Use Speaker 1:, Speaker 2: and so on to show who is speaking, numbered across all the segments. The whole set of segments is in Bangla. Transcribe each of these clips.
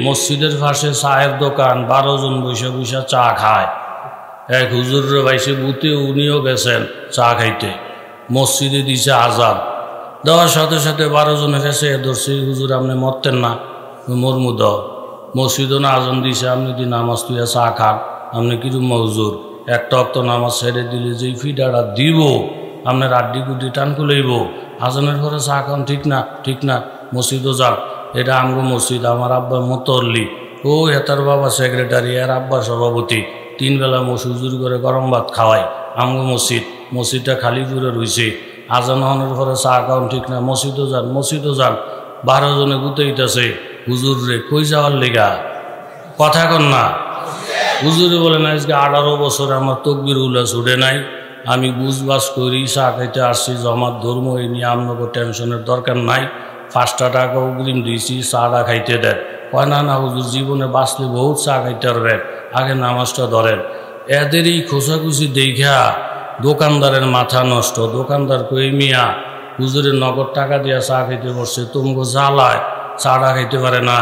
Speaker 1: মসজিদের পাশে চায়ের দোকান, 12 জন বৈশা বৈশা চা খায়। এক হুজুরের ভাইসে বুতে উনিও গেছেন চা খাইতে। মসজিদে দিছে আজান, দেওয়ার সাথে সাথে 12 জনের কাছে ধরছে, হুজুর আপনি মরতেন না, মরমুদ মসজিদও না আজান দিছে, আপনি দি নামাজ তুইয়া চা খান, আপনি কিরম হুজুর? একটা অক্ত নামাজ ছেড়ে দিলে যে ফিডাটা দিব আপনার আড্ডি কুড্ডি টান খুলেইব, আজানের পরে চা খান ঠিক না? ঠিক না, মসজিদও যান। এটা আমগো মসজিদ, আমার আব্বা মতল্লি, ও হেতার বাবা সেক্রেটারি, এর আব্বা সভাপতি, 3 বেলা হুজুর করে গরম ভাত খাওয়াই। আমগো মসজিদ, মসজিদটা খালি করে রয়েছে, আজান হওয়ার পরে চা খাওয়ান ঠিক না, মসজিদও যান, মসজিদও যান। 12 জনে গুতেইতেছে, হুজুর রে কই যাওয়ার লেগা? কথা কন না। হুজুরে বলেন আজকে 18 বছর আমার তকবির উল্লাস ছুটে নাই, আমি বুঝবাস করি চা খাইতে আসছি, জমাত ধর্ম এই নিয়ে আপনাকে টেনশনের দরকার নাই, 5 টাকা অগ্রিম দিয়েছি, চাটা খাইতে দেন। কয় না না হুজুর, জীবনে বাঁচলে বহুত চা খাইতে পারবেন, আগে নামাজটা ধরেন। এদের এই খোঁচাখুচি দেখা দোকানদারের মাথা নষ্ট। দোকানদার কই মিয়া হুজুরের নগদ টাকা দিয়া চা খাইতে বসছে, তুমগো জ্বালায় চাটা খাইতে পারে না,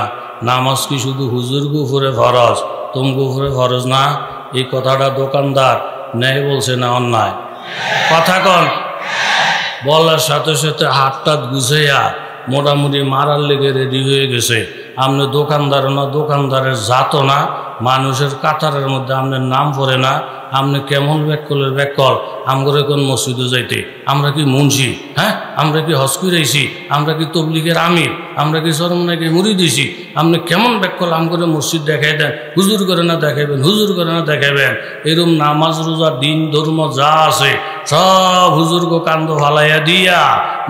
Speaker 1: নামাজ কি শুধু হুজুর গুফুরে ফরজ, তুমগো উপরে ফরজ না? এই কথাটা দোকানদার ন্যায় বলছে না অন্যায়? কথা কন। বলার সাথে সাথে হাতটা গুছাইয়া মোটামুটি মারার লেগে রেডি হয়ে গেছে। আপনি দোকানদার না, দোকানদারের জাতও না, মানুষের কাতারের মধ্যে আপনার নাম পড়ে না, আপনি কেমন ব্যাকলের ব্যাকল? আমগরে কোন মসজিদে যাইতে? আমরা কি মুন্সি? হ্যাঁ, আমরা কি হজ কইরাইছি? আমরা কি তবলিগের আমির? আমরা কি চরমনাইকে মুড়ি দিছি? আপনি কেমন ব্যাকল আমগরে মসজিদ দেখাই দেন, হুজুর করে না দেখাইবেন, হুজুর করে না দেখাইবেন। এরকম নামাজ রোজা দিন ধর্ম যা আছে সব হুজুরকে কান্দ ফালাইয়া দিয়া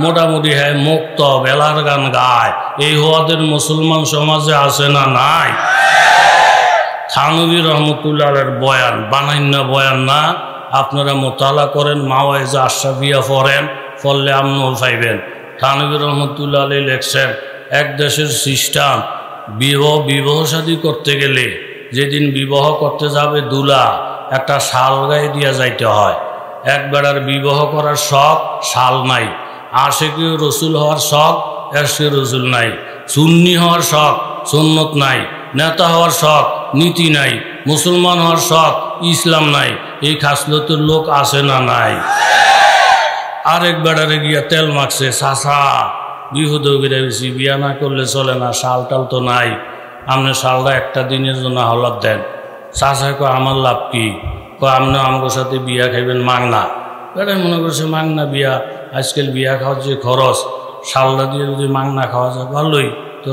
Speaker 1: মোটামুটি হ্যাঁ মুক্ত বেলার গান গায়। এই হওয়াদের মুসলমান সমাজে আছে না নাই? থানভী রহমতুল্লাহর বয়ান, বানাইন্না বয়ান না, আপনারা মোতালা করেন, মাওয়াইজা আশরাফিয়া পড়েন, পড়লে আমনও পাইবেন। থানভী রহমতুল্লাহ আলী লেখছেন, এক দেশের সিস্টেম, বিবাহ শাদী করতে গেলে যেদিন বিবাহ করতে যাবে দুলা একটা শাল গায়ে দিয়া যাইতে হয়। এক বেড়ার বিবাহ করার শখ, শাল নাই। আশিকে রসুল হওয়ার শখ, এশকে রসুল নাই। সুন্নি হওয়ার শখ, সুন্নত নাই। নেতা হওয়ার শখ, নীতি নাই। মুসলমান হওয়ার শখ, ইসলাম নাই। এই খাসলতের লোক আছে না নাই? আরেক বেড়ারে গিয়া তেল মাখছে, চাষা বিহুদ বেশি, বিয়া না করলে চলে না, শাল টাল তো নাই, আপনি শালটা একটা দিনের জন্য হলাদ দেন। চাষা কয় আমার লাভ কি? কয় আপনি আমার সাথে বিয়া খাইবেন মাংনা। বেড়াই মনে করছে মাংনা বিয়া, আজকাল বিয়া খাওয়ার যে খরচ, শালটা দিয়ে যদি মাংনা খাওয়া যায় ভালোই তো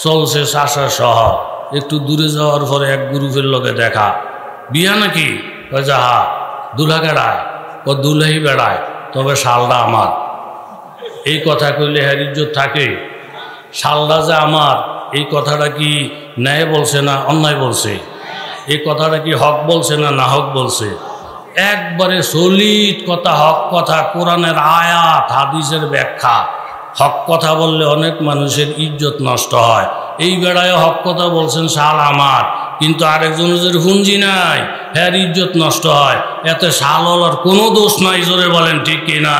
Speaker 1: চলছে। চাষা সহ একটু দূরে যাওয়ার পরে এক গ্রুপের লোকে দেখা, বিয়া নাকি? কয় যাহা। দুলা বেড়ায়? ও দুলাই বেড়ায়, তবে শালটা আমার। এই কথা কইলে হ্যার ইজ্জত থাকে? শালটা যে আমার, এই কথাটা কি ন্যায় বলছে না অন্যায় বলছে? এই কথাটা কি হক বলছে না না হক বলছে? একবারে সলিড কথা, হক কথা, কোরআনের আয়াত, হাদিসের ব্যাখ্যা। হক কথা বললে অনেক মানুষের ইজ্জত নষ্ট হয়। এই বেড়ায় হক কথা বলছেন, শাল আমার, কিন্তু আরেকজনের হুঞ্জি নাই, হ্যাঁ ইজ্জত নষ্ট হয়। এতে শালওয়ালার কোনো দোষ নাই, জোরে বলেন ঠিক কিনা?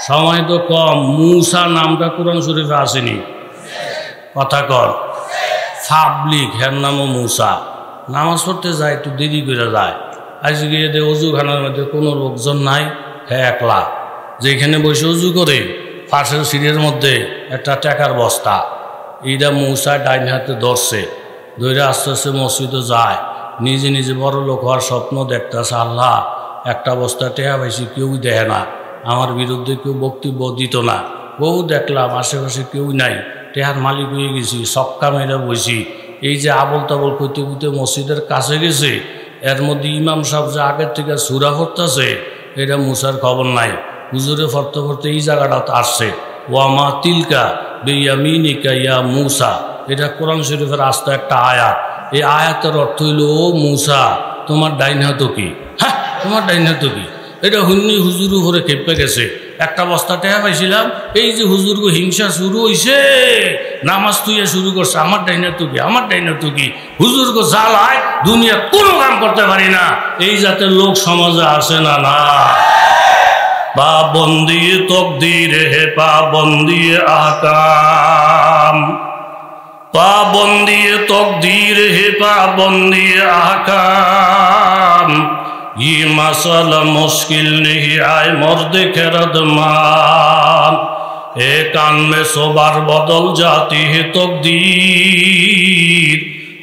Speaker 1: সময় তো কম, মুসা নামটা কোরআন শরীফে আসেনি, কথা কর। পাবলিক, হ্যার নামও মুসা, নামাজ পড়তে যায় একটু দেরি করে যায়। আজকে এদের অজুখানার মধ্যে কোনো লোকজন নাই, হ্যাঁ একলা। যেখানে বসে অজু করে পাশের সিঁড়ির মধ্যে একটা টাকার বস্তা, এইটা মৌসা ডাইন হাতে ধরছে, ধরে আস্তে আস্তে মসজিদে যায়। নিজে নিজে বড় লোক হওয়ার স্বপ্ন দেখতেছে, আল্লাহ একটা বস্তা টেহা পাইছি, কেউই দেখে না, আমার বিরুদ্ধে কেউ বক্তব্য দিত না, বহু দেখলাম আশেপাশে কেউই নাই, টেহার মালিক হয়ে গেছি, সক্কা মেরে বসি। এই যে আবল তাবল করতে করতে মসজিদের কাছে গেছে, এর মধ্যে ইমাম সাহেব যে আগের থেকে সুরা পড়তেছে, এটা মুসার খবর নাই। হুজুরে পড়তে পড়তে এই জায়গাটা আসছে, ওয়ামা তিলকা বেয়ামিনিকা ইয়া মুসা, এটা কোরআন শরীফের আস্তে একটা আয়াত। এই আয়াতের অর্থ হইল, ও মুসা তোমার ডাইন হাত কি? হ্যাঁ, তোমার ডাইন হাত কি? এটা হুন্নি হুজুর উপরে খেপে গেছে। একটা বস্তা টেহা পাইছিলাম, এই যে হুজুরকে হিংসা শুরু হয়েছে, নামাজ তুইয়া শুরু করছে, আমার ডাইনা তো কি, আমার ডাইনা তো কি, হুজুরকে জ্বালায় দুনিয়া কোনো কাম করতে পারি না, এই জাতের লোক সমাজে আসে না না? পাবন্দিয়ে তকদির হে পাবন্দিয়ে আহকাম, पाबंदी तकदीर है पाबंदी आकाम ये मसला मुश्किल नहीं आए मर्द खैरदमान एक कान में सोबार बदल जाती है तकदीर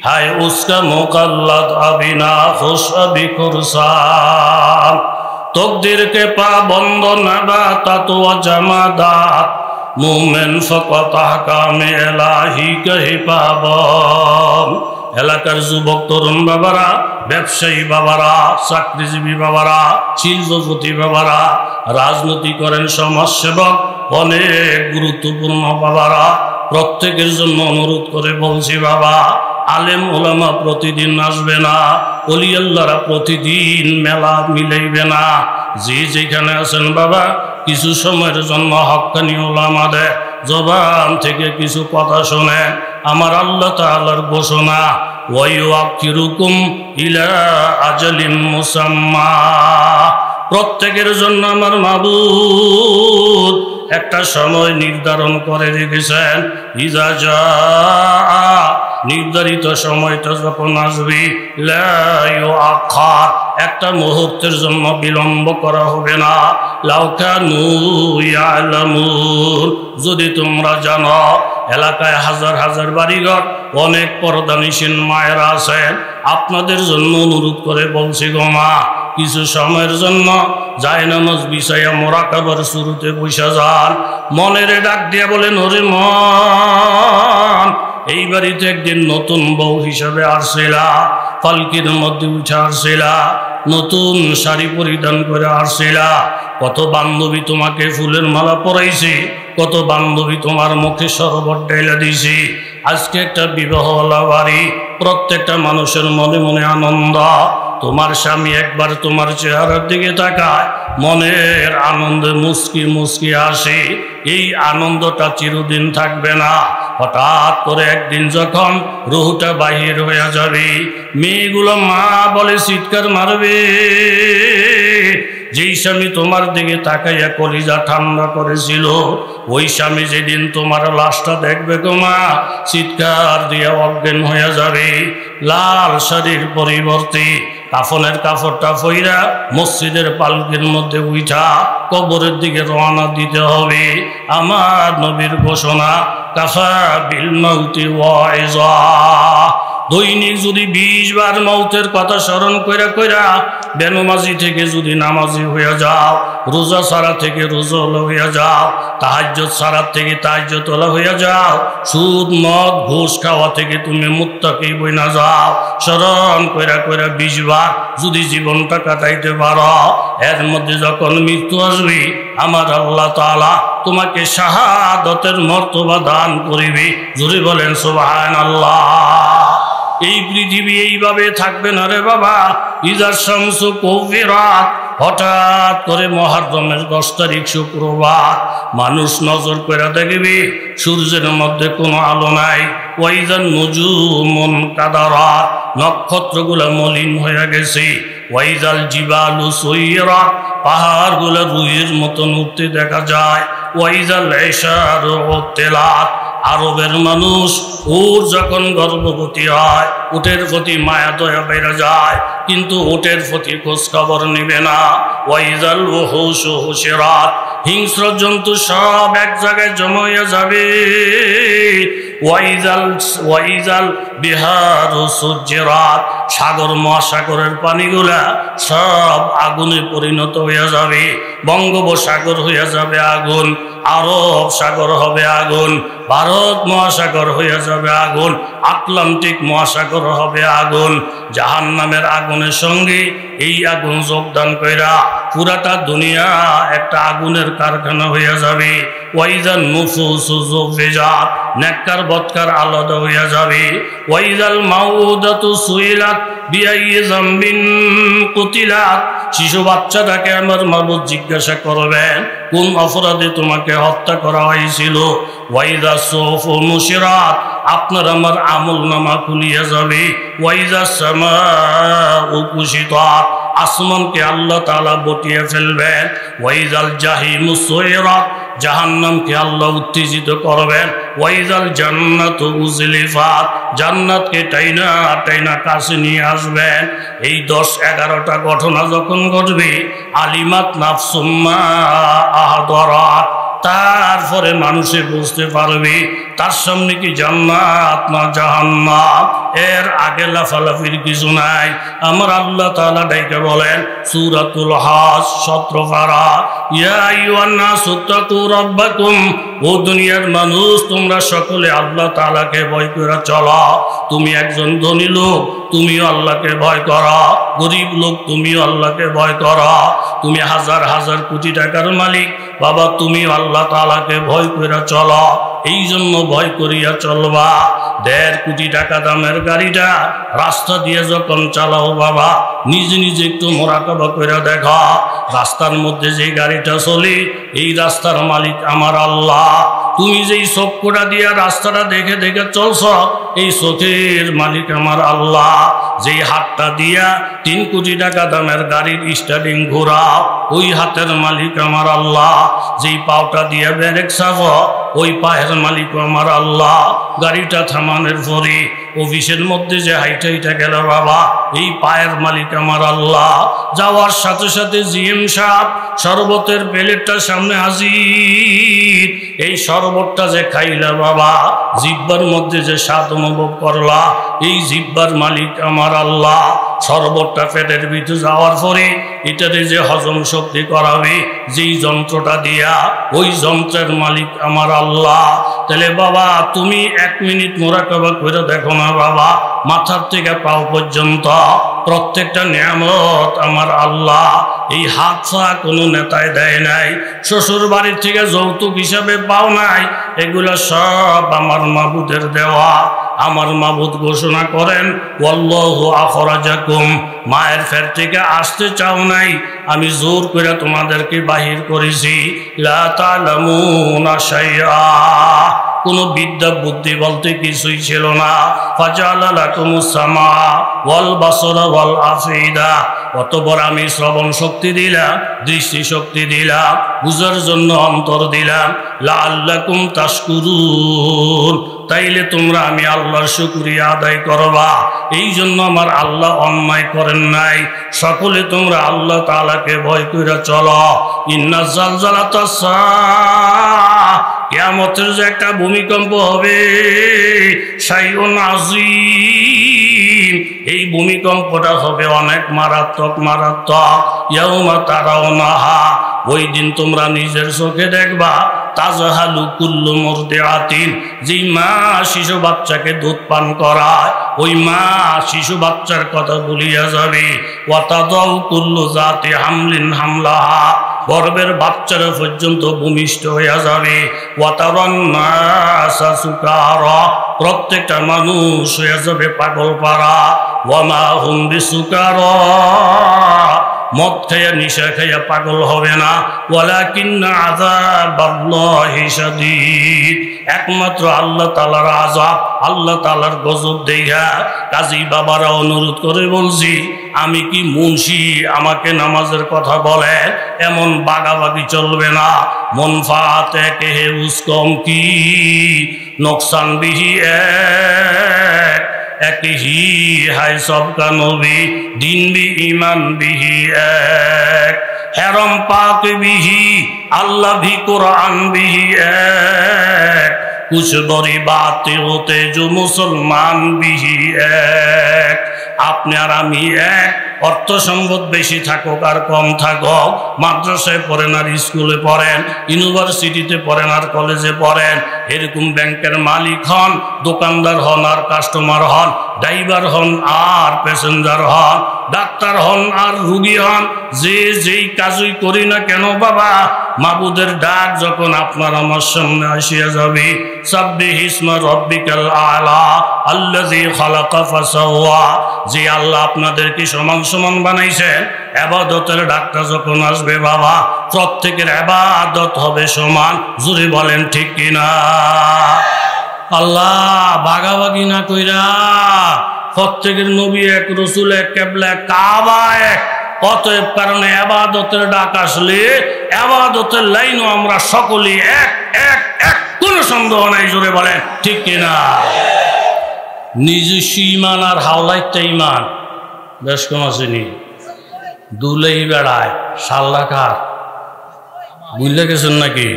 Speaker 1: है उसका मुकल्लद अबिना खुश अभी खुरसान तकदीर के पाबंद नबाता तो जमादात मोमेन फकत আহকামে এলাহি কহে পাবন এলাকার যুবক তরুণ বাবারা ব্যবসায়ী বাবারা চাকরিজীবী বাবারা শিল্পপতি বাবারা রাজনীতি করেন সমাজসেবক অনেক গুরুত্বপূর্ণ বাবারা প্রত্যেকের জন্য অনুরোধ করে বলছি বাবা আলেম ওলামা প্রতিদিন আসবে না ওলি আল্লাহরা প্রতিদিন মেলা মিলাইবে না যে যেখানে আছেন বাবা কিছু সময়ের জন্য হক্কানি ওলামাদের জবান থেকে কিছু কথা শুনে আমার আল্লাহ তাআলার ঘোষণা ওয়ায়ুআখিরুকুম ইলা আজালিম মুসাম্মা প্রত্যেকের জন্য আমার মাবুদ একটা সময় নির্ধারণ করে রেখেছেন ইজা জা নির্ধারিত সময়টা যখন আসবে লা ইউআখার একটা মুহূর্তের জন্য বিলম্ব করা হবে না লাউ কানু ইয়ালামুন যদি তোমরা জানো এলাকায় হাজার হাজার বাড়িঘর অনেক পর্দানিসীন মায়েরা আছেন আপনাদের জন্য অনুরোধ করে বলছি গো মা কিছু সময়ের জন্য জায়নামাজ বিছাইয়া মুরাকাবার শুরুতে বসে যান মনের ডাক দিয়ে বলেন ওরে মন এই বাড়িতে একদিন নতুন বউ হিসাবে আসছিলা পালকির মধ্যে উঠে আসছিলা নতুন শাড়ি পরিধান করে আসছিলা কত বান্ধবী তোমাকে ফুলের মালা পরাইছে কত বান্ধবী তোমার মুখে শরবত ঢেলে দিয়েছে আজকে একটা বিবাহওয়ালা বাড়ি প্রত্যেকটা মানুষের মনে মনে আনন্দ তোমার স্বামী একবার তোমার চেহারার দিকে তাকায় মনের আনন্দে মুস্কি মুস্কি আসে এই আনন্দটা চিরদিন থাকবে না হঠাৎ করে একদিন যখন রুহটা বাহির হয়ে যাবে মেয়েগুলো মা বলে চিৎকার মারবে যেই স্বামী তোমার দিকে তাকাইয়া কলিজা ঠান্ডা করেছিল ওই স্বামী যেদিন তোমার লাশটা দেখবে তোমা চিৎকার দিয়ে অজ্ঞান হয়ে যাবে লাল শাড়ির পরিবর্তে কাফনের কাপড়টা পইরা মসজিদের পালকির মধ্যে উঠা কবরের দিকে রওনা দিতে হবে আমার নবীর ঘোষণা কাফা বিল মাউতি ওয়াইজা দৈনিক যদি 20 বার মৌতের কথা স্মরণ কইরা কইরা বেনমাজি থেকে যদি নামাজি হয়ে যাও রোজা ছাড়া থেকে রোজা হয়ে যাও তাহাজ্জুদ ছাড়া থেকে তাহাজ্জুদ হয়ে যাও সুদ মদ ঘুষ খাওয়া থেকে তুমি মুত্তাকি বইনা যাও স্মরণ কইরা কইরা 20 বার যদি জীবনটা কাটাইতে পারো এর মধ্যে যখন মৃত্যু আসবে আমার আল্লাহ তাআলা তোমাকে শাহাদাতের মর্তবা দান করিবে জোরে বলেন সুবহানাল্লাহ এই পৃথিবী এইভাবে থাকবে না রে বাবা ইজার শামসু কুবিরাত হঠাৎ করে মুহররমের 10 তারিখ শুক্রবার মানুষ নজর করে দেখবে সূর্যের মধ্যে কোনো আলো নাই ওয়াইজান নুজুমুন কাদারাত নক্ষত্রগুলো মলিন হয়ে গেছে ওয়াইজাল জিবালু সুইরাত পাহাড়গুলো রুইয়ের মতন উঠতে দেখা যায় ওয়াইজাল ইশারু উতিলাত আরবের মানুষ ওর যখন গর্ভবতী হয় উটের প্রতি মায়া দয়া বেড়ে যায় কিন্তু উটের প্রতি খোঁজ খবর নেবে না ওয়াইজাল ওহুশু হুশিরাত হিংস্র জন্তু সব এক জায়গায় জমা হয়ে যাবে ওয়াইজাল বিহারু সুজ্জিরাত সাগর মহাসাগরের পানিগুলা সব আগুনে পরিণত হয়ে যাবে বঙ্গোপসাগর হয়ে যাবে আগুন আরব সাগর হবে আগুন ভারত মহাসাগর হয়ে যাবে আগুন আটলান্টিক মহাসাগর হবে আগুন জাহান্নামের আগুনের সঙ্গে এই আগুন যোগদান কইরা পুরাটা দুনিয়া একটা আগুনের কারখানা হয়ে যাবে ওয়াইজান নুফুসু যুফিজাত নেককার বদকার আলাদা হয়ে যাবে ওয়াইজাল মাউদাতু সুইলাত বিআইয়ি যামবিন কুতিলাত শিশু বাচ্চাটাকে আমার মাবুদ জিজ্ঞাসা করবেন কোন অপরাধে তোমাকে হত্যা করা হয়েছিল ওয়াইজা সুফু মুশিরাত আপনার আমার আমলনামা খুলিয়া যাবে ওয়াইজা সামাউ কুশিতাত আসমানকে আল্লাহ তাআলা বটিয়ে ফেলবেন ওয়াইজাল জাহিমু সুইরাত জাহান্নামকে আল্লাহ উত্তেজিত করবেন। ওয়াইজাল জান্নাতু উজলিফাত, জান্নাতকে টাইনা টাইনা কাছে নিয়ে আসবেন। এই 10-11টা ঘটনা যখন ঘটবে, আলিমাত নাফসুম মা আহদারাত, তারপরে মানুষে বুঝতে পারবে তার সামনে কি জান্নাত না জাহান্নাম। এর আগে লাফালাফির কিছু নাই। আমার আল্লাহ তাআলা ডাইকে বলেন সূরাতুল হজ 17 পারা, ইয়া আইয়ুহান নাসু তাকু রাব্বাকুম, ও দুনিয়ার মানুষ তোমরা সকলে আল্লাহ তাআলাকে ভয় করে চলো। তুমি একজন ধনী লোক, তুমিও আল্লাহকে ভয় করো। গরিব লোক, তুমিও আল্লাহকে ভয় করো। তুমি হাজার হাজার কোটি টাকার মালিক, বাবা তুমিও আল্লাহ তাআলাকে ভয় করে চলো। এই জন্য ভয় করিয়া চলবা। 1.5 কোটি টাকা দামের গাড়িটা রাস্তা দিয়ে যখন চালাও বাবা, নিজে নিজে একটু মোরাকাবা করে দেখো, রাস্তার মধ্যে যে গাড়িটা চলে এই রাস্তার মালিক আমার আল্লাহ। তুমি যেই চক্ষুটা দিয়া রাস্তাটা দেখে দেখে চলছ, এই চোখের মালিক আমার আল্লাহ। যেই হাতটা দিয়া 3 কোটি টাকা দামের গাড়ির স্টার্টিং ঘোরাও, ওই হাতের মালিক আমার আল্লাহ। যেই পাওটা দিয়া ব্রেক চাপো, ওই পায়ের মালিক আমার আল্লাহ। গাড়িটা থামানোর পরে অফিসের মধ্যে যে হাইটা হাইটা গেল বাবা, এই পায়ের মালিক আমার আল্লাহ। যাওয়ার সাথে সাথে জিএম সাহেব শরবতের প্লেটটা সামনে হাজির। এই শরবতটা যে খাইলা বাবা, জিহ্বার মধ্যে যে স্বাদ অনুভব করলা, এই জিহ্বার মালিক আমার আল্লাহ। শরবতটা পেটের ভিতরে যাওয়ার পরে এটাতে যে হজম শক্তি করাবে যেই যন্ত্রটা দিয়া, ওই যন্ত্রের মালিক আমার আল্লাহ। তাহলে বাবা তুমি 1 মিনিট মোরাকাবা করে দেখো না বাবা, মাথার থেকে পাও পর্যন্ত প্রত্যেকটা নিয়ামত আমার আল্লাহ। এই হাত পা কোনো নেতায় দেয় নাই, শ্বশুর বাড়ির থেকে যৌতুক হিসাবে পাও নাই, এগুলো সব আমার মাবুদের দেওয়া। আমার মাবুদ ঘোষণা করেন ওয়াল্লাহু আখরাজাকুম, মায়ের পেট থেকে আসতে চাও নাই, আমি জোর করে তোমাদেরকে বাহির করেছি। লা তা'লামুনা শাইআ, কোনো বিদ্যা বুদ্ধি বলতে কিছুই ছিল না। ফাজালা লাকুমুস সামা ওয়াল বাসরা ওয়াল আফিদা, অতঃপর আমি শ্রবণ শক্তি দিলাম, দৃষ্টি শক্তি দিলাম, বুঝার জন্য অন্তর দিলাম। লাআল্লাকুম তাশকুরুন, তাইলে তোমরা আমি আল্লাহর শুকরিয়া আদায় করবা। এই জন্য আমার আল্লাহ অন্যায় করেন নাই। সকলে তোমরা আল্লাহ তাআলাকে ভয় করে চলো। ইন্না জালজালাতাস সাআহ, কিয়ামতের যে একটা ভূমিকম্প হবে, শাইউন আযীম, এই ভূমিকম্পটা হবে অনেক মারাত্মক মারাত্মক। ইয়াউমা তারাউনাহা, ওই দিন তোমরা নিজের চোখে দেখবা। তাজহালু কুল্লু মুরদিআতিন, যেই মা শিশু বাচ্চাকে দুধ পান করায়, ওই মা শিশু বাচ্চার কথা ভুলিয়া যাবে। ওয়া তাদাউ কুল্লু জাতি হামলিন হামলাহা, গর্ভের বাচ্চারা পর্যন্ত ভূমিষ্ঠ হইয়া যাবে। ওয়া তারান নাসা সুকারা, প্রত্যেকটা মানুষ হয়ে যাবে পাগল পারা। ওয়া মা হুম বিসুকারা, মদ খাইয়া নিশা খাইয়া পাগল হবে না। ওয়ালাকিন্না আযাবাল্লাহি শাদীদ, একমাত্র আল্লাহ তাআলার আযাব, আল্লাহ তাআলার গজব দেইয়া। কাজী বাবারা অনুরোধ করে বলছি, আমি কি মুন্সি, আমাকে নামাজের কথা বলে, এমন বাগাবাগি চলবে না। মুনফাতে কেহে উসকম কি নোকসান বিহি এক হি হাই সবকা নবী, দিন বি ইমান বিহি এক, হেরম পাক বিহি আল্লাহ ভি কোরআন বিহি এক, কুছ বড়ি বাতে হতে जो মুসলমান বিহি এক। আপনি আর আমি এক, অর্থ সম্পদ বেশি থাকুক আর কম থাকুক, মাদ্রাসায় পড়েন আর স্কুলে পড়েন, ইউনিভার্সিটিতে পড়েন আর কলেজে পড়েন, এরকম ব্যাংকের মালিক হন, দোকানদার হন আর কাস্টমার হন, ড্রাইভার হন আর প্যাসেঞ্জার হন, ডাক্তার হন আর রুগী হন, যে যেই কাজই করি না কেন বাবা, মাবুদের ডাক যখন আপনার আমার সামনে আসিয়া যাবে, সাব্বিহ ইসমা রাব্বিকাল আ'লা আল্লাযী খালাকা ফাসাওয়া, যে আল্লাহ আপনাদেরকে সমান সমান বানাইছেন, ইবাদতের ডাকটা যখন আসবে বাবা, প্রত্যেকের ইবাদত হবে সমান। জোরে বলেন ঠিক কিনা? আল্লাহ ভাগাভাগি না কইরা প্রত্যেকের নবী এক, রসুল এক, কিবলা এক, কাবা এক, অতএব কারণে আবাদতের ডাক আসলে আবাদতের লাইনও আমরা সকলেই এক এক এক, কোনো সন্দেহ নাই, জোরে বলেন ঠিক কিনা? নিজস্ব ইমান আর হাওলাইতে ইমান বেশ কম আসেনি। দুলেই বেড়ায় সাল্লাকার বুঝলে গেছেন নাকি?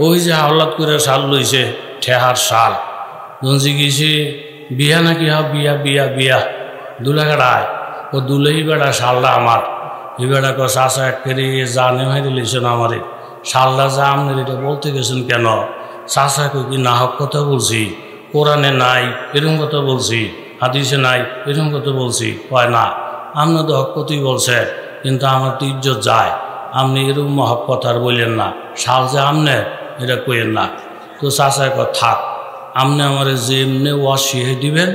Speaker 1: ওই যে হাওলাত করে শাল লইছে ঠেহার শাল দঞ্জি গেছে বিয়া নাকি বিয়া বিয়া বিয়া দুলাগাড়ায় ও দুলেই বেড়া শালটা আমার এই বেড়া কস আসা একেবারে জানে হয়ে লিছেন আমারে শালটা যা আপনার এটা বলতে গেছেন কেন? চাষা কি না হক কথা বলছি, কোরআনে নাই এরকম কথা বলছি, হাদিসে নাই এরকম কথা বলছি, হয় না আপনার তো হক কথাই বলছে, কিন্তু আমার তো ইজ্জত যায়, আপনি এরকম হক কথা আর বললেন না, শাল যে আমনে এটা কইেন না। তো চাষা কথা থাক, আপনি আমার যে এমনি ওয়াশ শিখে দিবেন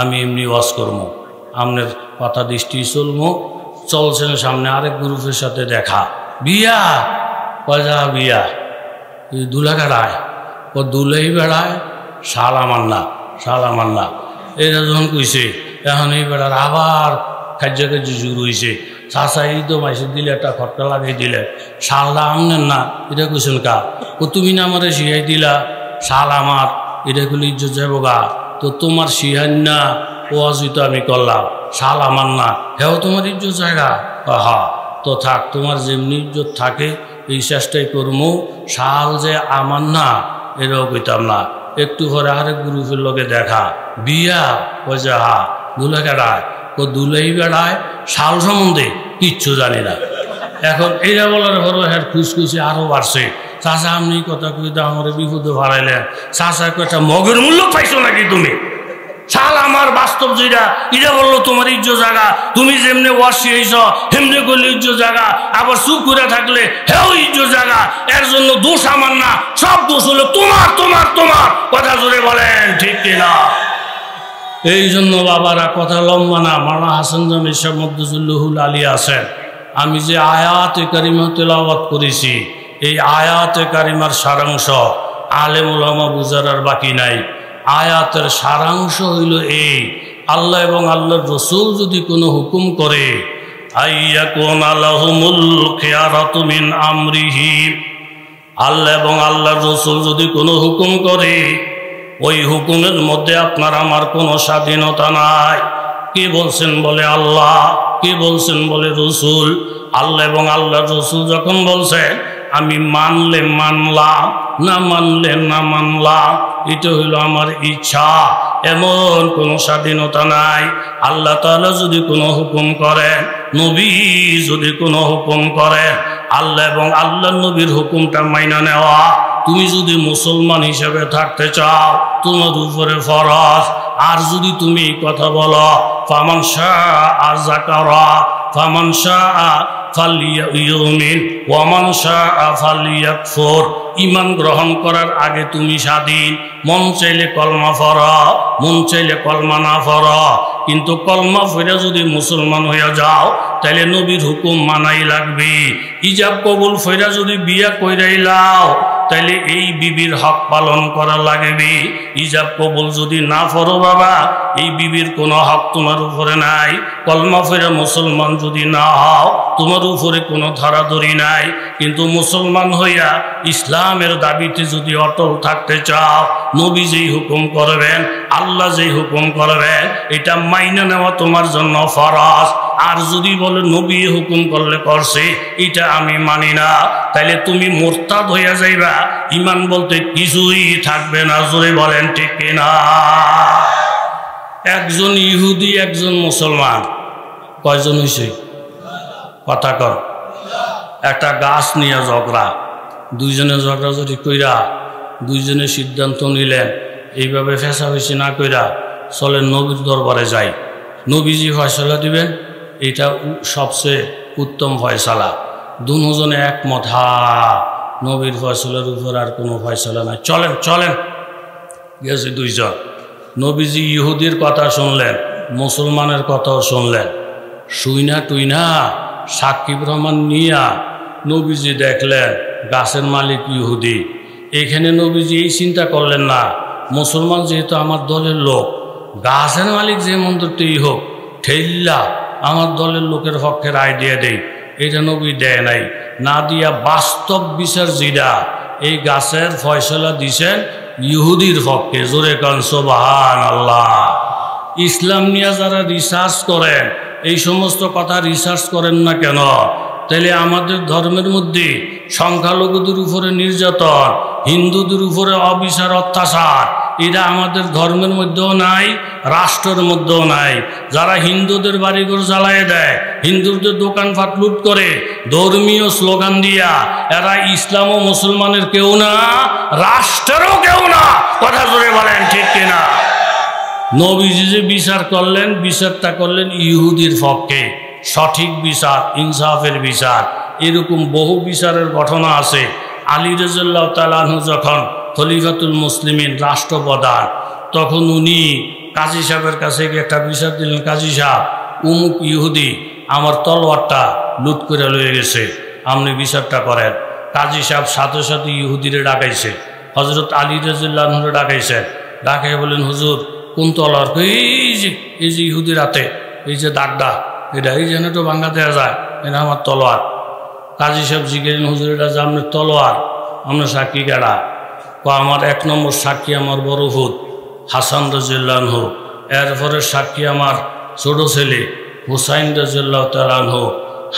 Speaker 1: আমি এমনি ওয়াশ করবো, আপনার কথা দৃষ্টি চলবো। চলছেন সামনে আরেক গ্রুপের সাথে দেখা, বিয়া পয়সা বিয়া দুলাগাড়ায় ও দুলেই বেড়ায় শাল আমার না, শাল আমার না। এরা যখন কইছে এখন এই বেড়ার আবার কার্য জুর হয়েছে, চাষা এই তো মাইসে দিলে একটা খটকা লাগাই দিলে শালটা আমনেন না, এটা কইছেন কা? ও তুমি না আমারে শিহাই দিলা শাল আমার, এটা করলে ইজ্জত যাবো গা, তো তোমার শিহান না ও তো আমি করলাম, শাল আমার না, হেও তোমার ইজ্জত জায়গা। হা তো থাক, তোমার যেমনি ইজ্জত থাকে এই চেষ্টাই করবো, শাল যে আমার না এটাও কইতাম না। একটু পরে আরেক গ্রুপের লোকে দেখা, বিয়া ওই যে হা দুলে বেড়ায় ও দুলেই বেড়ায় শাল সম্বন্ধে কিচ্ছু জানি না। এখন এইটা বলার পর হ্যাঁ খুশখুশি আরও বাড়ছে, চাষা আপনি কথা কইতে আমার বিপদে ভাড়াইলেন, চাষা একটা মগের মূল্য পাইছো নাকি তুমি? শাল আমার বাস্তব যেটা এটা বললো তোমার ইজ্জত জায়গা, তুমি যেমনি ওয়াশি হয়েছ হেমনি করলে ইজ্জত জায়গা, আবার চুপ করে থাকলে হেও ইজ্জত জায়গা, এর জন্য দোষ আমার না, সব দোষ হলো তোমার তোমার তোমার। কথা জোরে বলেন ঠিক কিনা? এই জন্য বাবারা কথা লম্বা না, মাওলানা হাসান জামিল সাহেব মদ্দুজুল্লাহুল আলী আছেন, আমি যে আয়াতে কারিমা তেলাওয়াত করেছি এই আয়াতে কারিমার সারাংশ আলেম ওলামা বুঝার আর বাকি নাই। আয়াতের সারাংশ হইল এই, আল্লাহ এবং আল্লাহর রসুল যদি কোনো হুকুম করে আইয়াকুনা লাহুমুল খিয়ারাতু মিন আমরিহি, আল্লাহ এবং আল্লাহর রসুল যদি কোনো হুকুম করে ওই হুকুমের মধ্যে আপনার আমার কোনো স্বাধীনতা নাই। কি বলছেন বলে আল্লাহ, কি বলছেন বলে রসুল। আল্লাহ এবং আল্লাহর রসুল যখন বলছেন আমি মানলে মানলাম, না মানলে না মানলাম, এটা হইল আমার ইচ্ছা, এমন কোনো স্বাধীনতা নাই। আল্লাহ তাআলা যদি কোনো হুকুম করেন, নবী যদি কোনো হুকুম করেন, আল্লাহ এবং আল্লাহ নবীর হুকুমটা মাইনা নেওয়া তুমি যদি মুসলমান হিসেবে থাকতে চাও তোমার উপরে ফরজ। আর যদি তুমি কথা বলো ফামান শাআ যাকারা ফামান শাআ ফালিয়ুমিন ওয়া মান শাআ ফালিয়াকফুর, ঈমান গ্রহণ করার আগে তুমি স্বাধীন, মন চাইলে কলমা পড়ো, মন চাইলে কলমা না পড়ো, কিন্তু কলমা পড়ে যদি মুসলমান হয়ে যাও তাহলে নবীর হুকুম মানাই লাগবে। ইজাব কবুল ফেরা যদি বিয়া কইরাই লাও তাহলে এই বিবির হক পালন করা লাগবে। ইজাব কবুল যদি না পড়ো বাবা এই বিবির কোনো হক তোমার উপরে নাই। কলমা ফেরা মুসলমান যদি না হও তোমার উপরে কোনো ধরাধরি নাই। কিন্তু মুসলমান হইয়া ইসলামের দাবিতে যদি অটল থাকতে চাও, নবী যেই হুকুম করবেন, আল্লাহ যেই হুকুম করবেন, এটা মাইনে নেওয়া তোমার জন্য ফরজ। আর যদি বলে নবী হুকুম করলে করছে এটা আমি মানি না, তাইলে তুমি মুরতাদ হইয়া যাইবা, ঈমান বলতে কিছুই থাকবে না। জোরে বলেন ঠিক কিনা? একজন ইহুদি একজন মুসলমান, কয়জন হইছে? কথা কর। একটা গাছ নিয়ে ঝগড়া, দুইজনে ঝগড়া যদি কইরা দুইজনে সিদ্ধান্ত নিলেন এইভাবে ফেঁসাফেঁসি না কইরা চলেন নবীর দরবারে যাই, নবীজি ফয়সালা দিবেন, এটা সবচেয়ে উত্তম ফয়সালা। দুজনে একমত, হা নবীর ফয়সালার উপর আর কোনো ফয়সালা নাই, চলেন চলেন। গেছে দুইজন, নবীজি ইহুদির কথা শুনলেন, মুসলমানের কথাও শুনলেন, শুইনা টুইনা সাক্ষী প্রমাণ নিয়া নবীজি দেখলেন গাছের মালিক ইহুদি। এখানে নবীজি এই চিন্তা করলেন না মুসলমান যেহেতু আমার দলের লোক, গাছের মালিক যে মন্দিরটাই হোক ঠেল্লা আমার দলের লোকের পক্ষে রায় দিয়ে দেই, এটা নবী দেয় নাই। না দিয়া বাস্তব বিচার যেটা, এই গাছের ফয়সলা দিছেন ইহুদির পক্ষে। জোরে কান সুবহানাল্লাহ। ইসলাম নিয়ে যারা রিসার্চ করেন, এই সমস্ত কথা রিসার্চ করেন না কেন? তাহলে আমাদের ধর্মের মধ্যে সংখ্যালঘুদের উপরে নির্যাতন, হিন্দুদের উপরে অবিচার অত্যাচার, এটা আমাদের ধর্মের মধ্যেও নাই, রাষ্ট্রের মধ্যেও নাই। যারা হিন্দুদের বাড়িঘর জ্বালায় দেয়, হিন্দুদের দোকানপাট লুট করে, ধর্মীয় স্লোগান দিয়া, এরা ইসলাম ও মুসলমানের কেউ না, রাষ্ট্রেরও কেউ না। কথা জোরে বলেন ঠিক কিনা? নবীজি যে বিচার করলেন, বিচারটা করলেন ইহুদির পক্ষে, সঠিক বিচার, ইনসাফের বিচার। এরকম বহু বিচারের ঘটনা আছে। আলী রাদিয়াল্লাহু তাআলা আনহু যখন খলিফাতুল মুসলিমিন, রাষ্ট্রপ্রধান, তখন উনি কাজী সাহেবের কাছে গিয়ে একটা বিচার দিলেন, কাজী সাহেব, উমুক ইহুদি আমার তলোয়ারটা লুট করে লয়ে গেছে, আপনি বিচারটা করেন। কাজী সাহেব সাথে সাথে ইহুদিরে ডাকাইছে, হযরত আলী রাদিয়াল্লাহু আনহু ডাকাইছে। ডাকাই বলেন, হুজুর কোন তলোয়ার? এই যে ইহুদির হাতে এই যে দাগটা, এটা এই যেন তো ভাঙ্গা দেওয়া যায়, এটা আমার তলোয়ার। কাজী সাহেব জিজ্ঞেস, হুজুর এটা যে আপনার তলোয়ার, আপনার সাক্ষী কেডা? আমার 1 নম্বর সাক্ষী আমার বড় ভূত হাসান রাদিয়াল্লাহু আনহু, এরপরে সাক্ষী আমার ছোট ছেলে হুসাইন রাদিয়াল্লাহু তাআলা আনহু।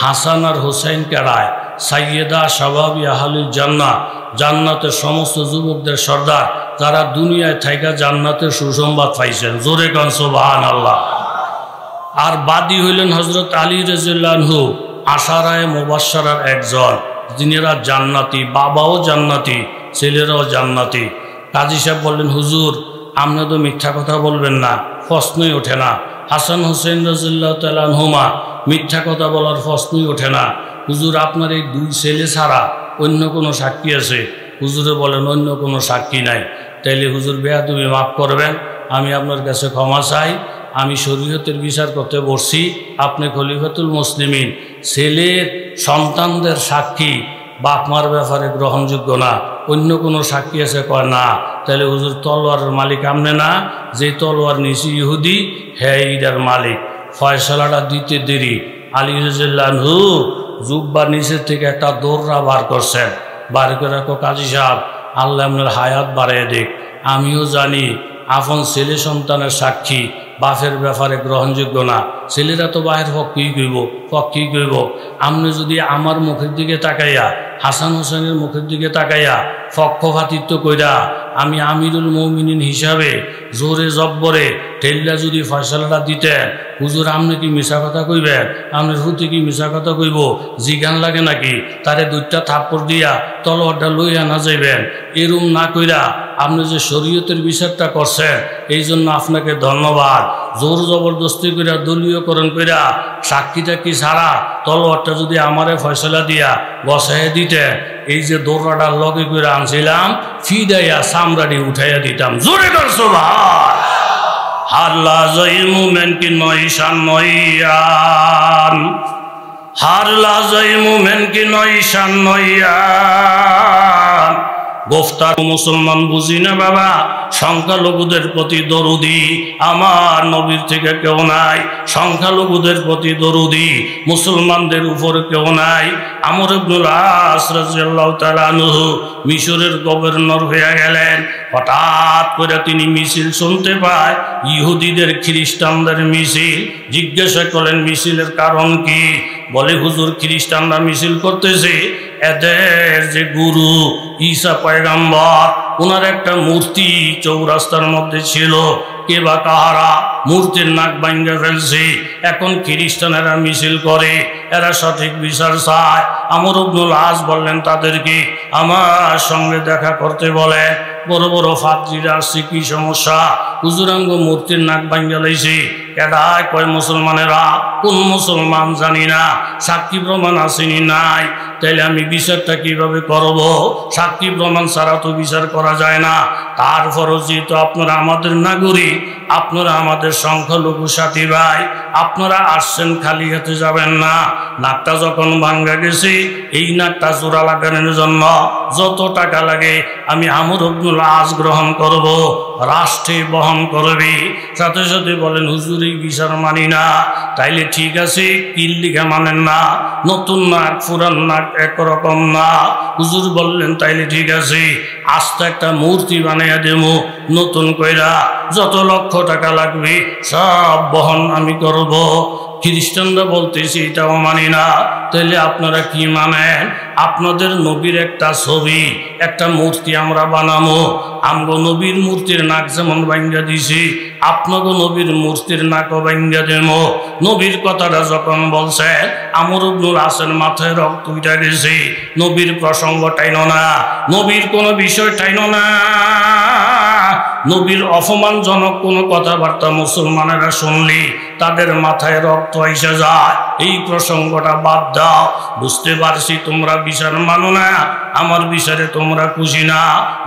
Speaker 1: হাসান আর হুসাইন কেডায়? সাইয়েদা শাবাবি আহলিল জান্নাহ, জান্নাতের সমস্ত যুবকদের সর্দার, যারা দুনিয়ায় থাইকা জান্নাতের সুসংবাদ পাইছেন। জোরে কান সুবহানাল্লাহ। আর বাদী হইলেন হযরত আলী রাদিয়াল্লাহু আনহু, আশারায়ে মুবাশশারার একজন, যিনিরা জান্নাতি, বাবাও জান্নাতি, ছেলেরাও জান্নাতি। কাজী সাহেব বললেন, হুজুর আপনি তো মিথ্যা কথা বলবেন না, প্রশ্নই ওঠে না। হাসান হুসাইন রাদিয়াল্লাহু তাআলা আনহুমা, মিথ্যা কথা বলার প্রশ্নই ওঠে না। হুজুর আপনার এই 2 ছেলে ছাড়া অন্য কোনো সাক্ষী আছে? হুজুরে বলেন, অন্য কোনো সাক্ষী নাই। তাইলে হুজুর বেয়াদবি মাফ করবেন, আমি আপনার কাছে ক্ষমা চাই, আমি শরীয়তের বিচার করতে বসছি, আপনি খলিফাতুল মুসলিমিন, ছেলের সন্তানদের সাক্ষী বাপ মার ব্যাপারে গ্রহণযোগ্য না, অন্য কোনো সাক্ষী আছে? কয় না। তাহলে হুজুর তলোয়ারের মালিক আপনি না, যে তলোয়ার নিছি ইহুদি, হ্যাঁ এইটার মালিক। ফয়সালাটা দিতে দেরি। আলী রাদিয়াল্লাহু আনহু জুব্বা নিচের থেকে একটা দৌড়া বার করছেন, বার করে কাজী সাহেব আল্লাহ আপনার হায়াত বাড়াইয়া দিক, আমিও জানি আপন ছেলে সন্তানের সাক্ষী বাপের ব্যাপারে গ্রহণযোগ্য না। ছেলেরা তো বাহের পক্ষেই কইব, পক্ষেই কইব। আপনি যদি আমার মুখের দিকে তাকাইয়া, হাসান হোসেনের মুখের দিকে তাকাইয়া পক্ষপাতিত্ব কইরা আমি আমিরুল মুমিনিন হিসাবে জোরে জব্বরে ঠেল্লা যদি ফয়সালাটা দিতেন, হুজুর আপনি কি মিশা কথা কইবেন? আপনার হুতি কি মিশা কথা কইব? জিগান লাগে নাকি? তারে 2টা থাপ্পড় দিয়া তলোয়ারটা লইয়া না যাইবেন? এরম না কইরা আপনি যে শরীয়তের বিচারটা করছেন, এই জন্য আপনাকে ধন্যবাদ। জোর জবরদস্তি কইরা, দলীয়করণ কইরা, সাক্ষীটা কি ছাড়া তলোয়ারটা যদি আমারে ফয়সালা দিয়া বসাইয়া দিতেন, এই যে দৌড়াটার লগে করে আনছিলাম, ফিদাইয়া চামড়াটি উঠাইয়া দিতাম। জোরে কর সুবহান। হাল্লা জয় মুমেন কি নয়শান নয়ান, হারলা জয় মুমেন কি নয়শান নয়ান। গোফতার মুসলমান বুঝি না বাবা, সংখ্যালঘুদের প্রতি দরুদি আমার নবীর থেকে কেউ নাই, সংখ্যালঘুদের প্রতি দরুদি মুসলমানদের উপর কেউ নাই। আমর ইবনুল আস রাদিয়াল্লাহু তাআলা আনহু মিশরের গভর্নর হয়ে গেলেন। হঠাৎ করে তিনি মিছিল শুনতে পায়, ইহুদিদের খ্রিস্টানদের মিছিল। জিজ্ঞাসা করলেন মিছিলের কারণ কি? বলে হুজুর খ্রিস্টানরা মিছিল করতেছে, এদের যে গুরু ঈসা পয়গম্বর, ওনার একটা মূর্তি চৌরাস্তার মধ্যে ছিল, কে বা কাহারা মূর্তির নাক ভাঙ্গা ফেলছে। এখন খ্রিস্টানেরা মিছিল করে, এরা সঠিক বিচার চায়। আমর ইবনুল আস বললেন তাদেরকে আমার সঙ্গে দেখা করতে বলে। বড় বড় ফাদ্রীরা আসছে, কি সমস্যা? হুজুরাঙ্গ মূর্তির নাক ভাঙ্গা লাইছে। এটাই কয় মুসলমানেরা। কোন মুসলমান জানি না, সাক্ষী প্রমাণ আসেনি নাই। তাইলে আমি বিচারটা কিভাবে করব? সাক্ষী প্রমাণ ছাড়া তো বিচার করা যায় না। তারপরও যেহেতু আপনারা আমাদের নাগরিক, আপনারা আমাদের সংখ্যালঘু সাথী ভাই, আপনারা আসছেন, খালি হাতে যাবেন না। নাকটা যখন ভাঙ্গা গেছে, এই নাকটা জোড়া লাগানোর জন্য যত টাকা লাগে আমি আমর ইবনুল আস গ্রহণ করব, রাষ্ট্রে বহন করবে। সাথে সাথে বলেন হুজুর এই বিচার মানি না। তাইলে ঠিক আছে, কিল্লিখা মানেন না, নতুন নাক পুরান নাক একরকম না। হুজুর বললেন তাইলে ঠিক আছে, আস্তে একটা মূর্তি বানাইয়া দেবো নতুন কইরা, যত লক্ষ টাকা লাগবে সব বহন আমি করব। খ্রিস্টানরা বলতেছি এটাও মানি না। তাহলে আপনারা কি মানেন? আপনাদের নবীর একটা ছবি, একটা মূর্তি আমরা বানাবো। আমগো নবীর মূর্তির নাক যেমন ভাঙ্গা দিছি, আপনাকে নবীর মূর্তির নাকও ভাঙ্গা দেব। নবীর কথাটা যখন বলছে, আমর ইবনুল আসের মাথায় রক্ত উঠে গেছে। নবীর প্রসঙ্গ টাইনো না, নবীর কোনো বিষয় টাইনো না। নবীর অপমানজনক কোনো কথাবার্তা মুসলমানেরা শুনলি তাদের মাথায় রক্ত এসে যায়। এই প্রসঙ্গটা বাদ দাও। বুঝতে পারছি তোমরা বিচার মানো না, আমার বিচারে তোমরা খুশি না।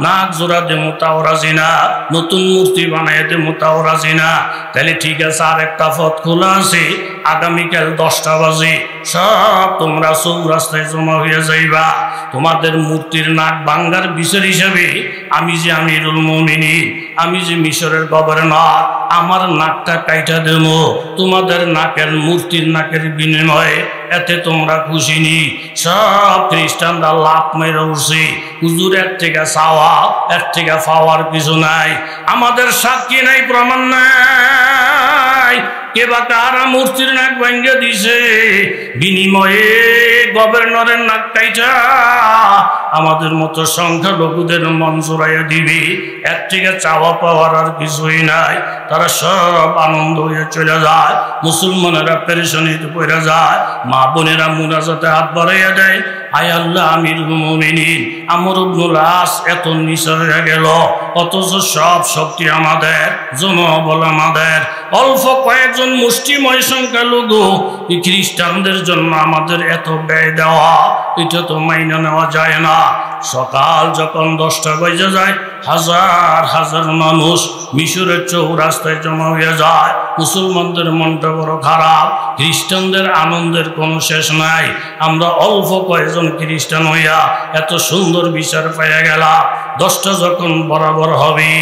Speaker 1: নাক জোড়া দেমো তাও রাজি না, নতুন মূর্তি বানাই দেমো তাও রাজি না। তাহলে ঠিক আছে, আর একটা পথ খোলা আছে। আগামীকাল 10টা বাজে সব তোমরা চৌরাস্তায় জমা হয়ে যাইবা। তোমাদের মূর্তির নাক ভাঙ্গার বিচার হিসাবে আমি যে আমিরুল মুমিনিন, আমি যে মিশরের গভর্নর, আমার নাকটা কাইটা দেব তোমাদের নাকের মূর্তির নাকের বিনিময়ে। এতে তোমরা খুশি নি? সব খ্রিস্টানরা লাভ মেরে উঠছে, হুজুর এর থেকে চাওয়া এর থেকে পাওয়ার কিছু নাই। আমাদের সাক্ষী নাই, প্রমাণ নাই। কে বা কারা মূর্তির নাক ভাঙ্গে দিছে, বিনিময়ে গভর্নরের নাক কাইটা আমাদের মতো সংখ্যালঘুদের মন জোড়াইয়া দিবি। এর থেকে চাওয়া পাওয়ার আর কিছুই নাই। তারা সব আনন্দ হয়ে চলে যায়, মুসলমানেরা পেরেশানিতে পড়ে যায়। মা বোনেরা মুনাজাতে হাত বাড়াইয়া দেয়, আয় আল্লাহ আমিরুল মুমিনিন আমর ইবনুল আস এত নিচে হয়ে গেল, অথচ সব শক্তি আমাদের, জনবল আমাদের। অল্প কয়েকজন মুষ্টিময় সংখ্যালঘু খ্রিস্টানদের জন্য আমাদের এত ব্যয় দেওয়া, এটা তো মাইনা নেওয়া যায় না। সকাল যখন 10টা বেজে যায়, হাজার হাজার মানুষ মিশরের চৌরাস্তায় জমা হয়ে যায়। মুসলমানদের মনটা বড় খারাপ, খ্রিস্টানদের আনন্দের কোনো শেষ নাই। আমরা অল্প কয়েকজন খ্রিস্টান হইয়া এত সুন্দর বিচার পাইয়া গেলাম। 10টা যখন বরাবর হবে,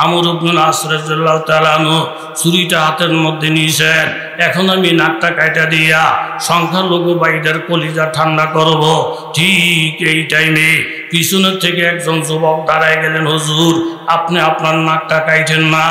Speaker 1: আমর ইবনুল আস রাদিয়াল্লাহু তাআলা আনহু ছুরিটা হাতের মধ্যে নিয়েছেন। এখন আমি নাকটা কাটা দিয়া সংখ্যালঘু ভাইদের কলিজা ঠান্ডা করব। ঠিক এই টাইমে পিছনের থেকে একজন যুবক দাঁড়ায় গেলেন, হুজুর আপনি আপনার নাকটা কাইটেন না,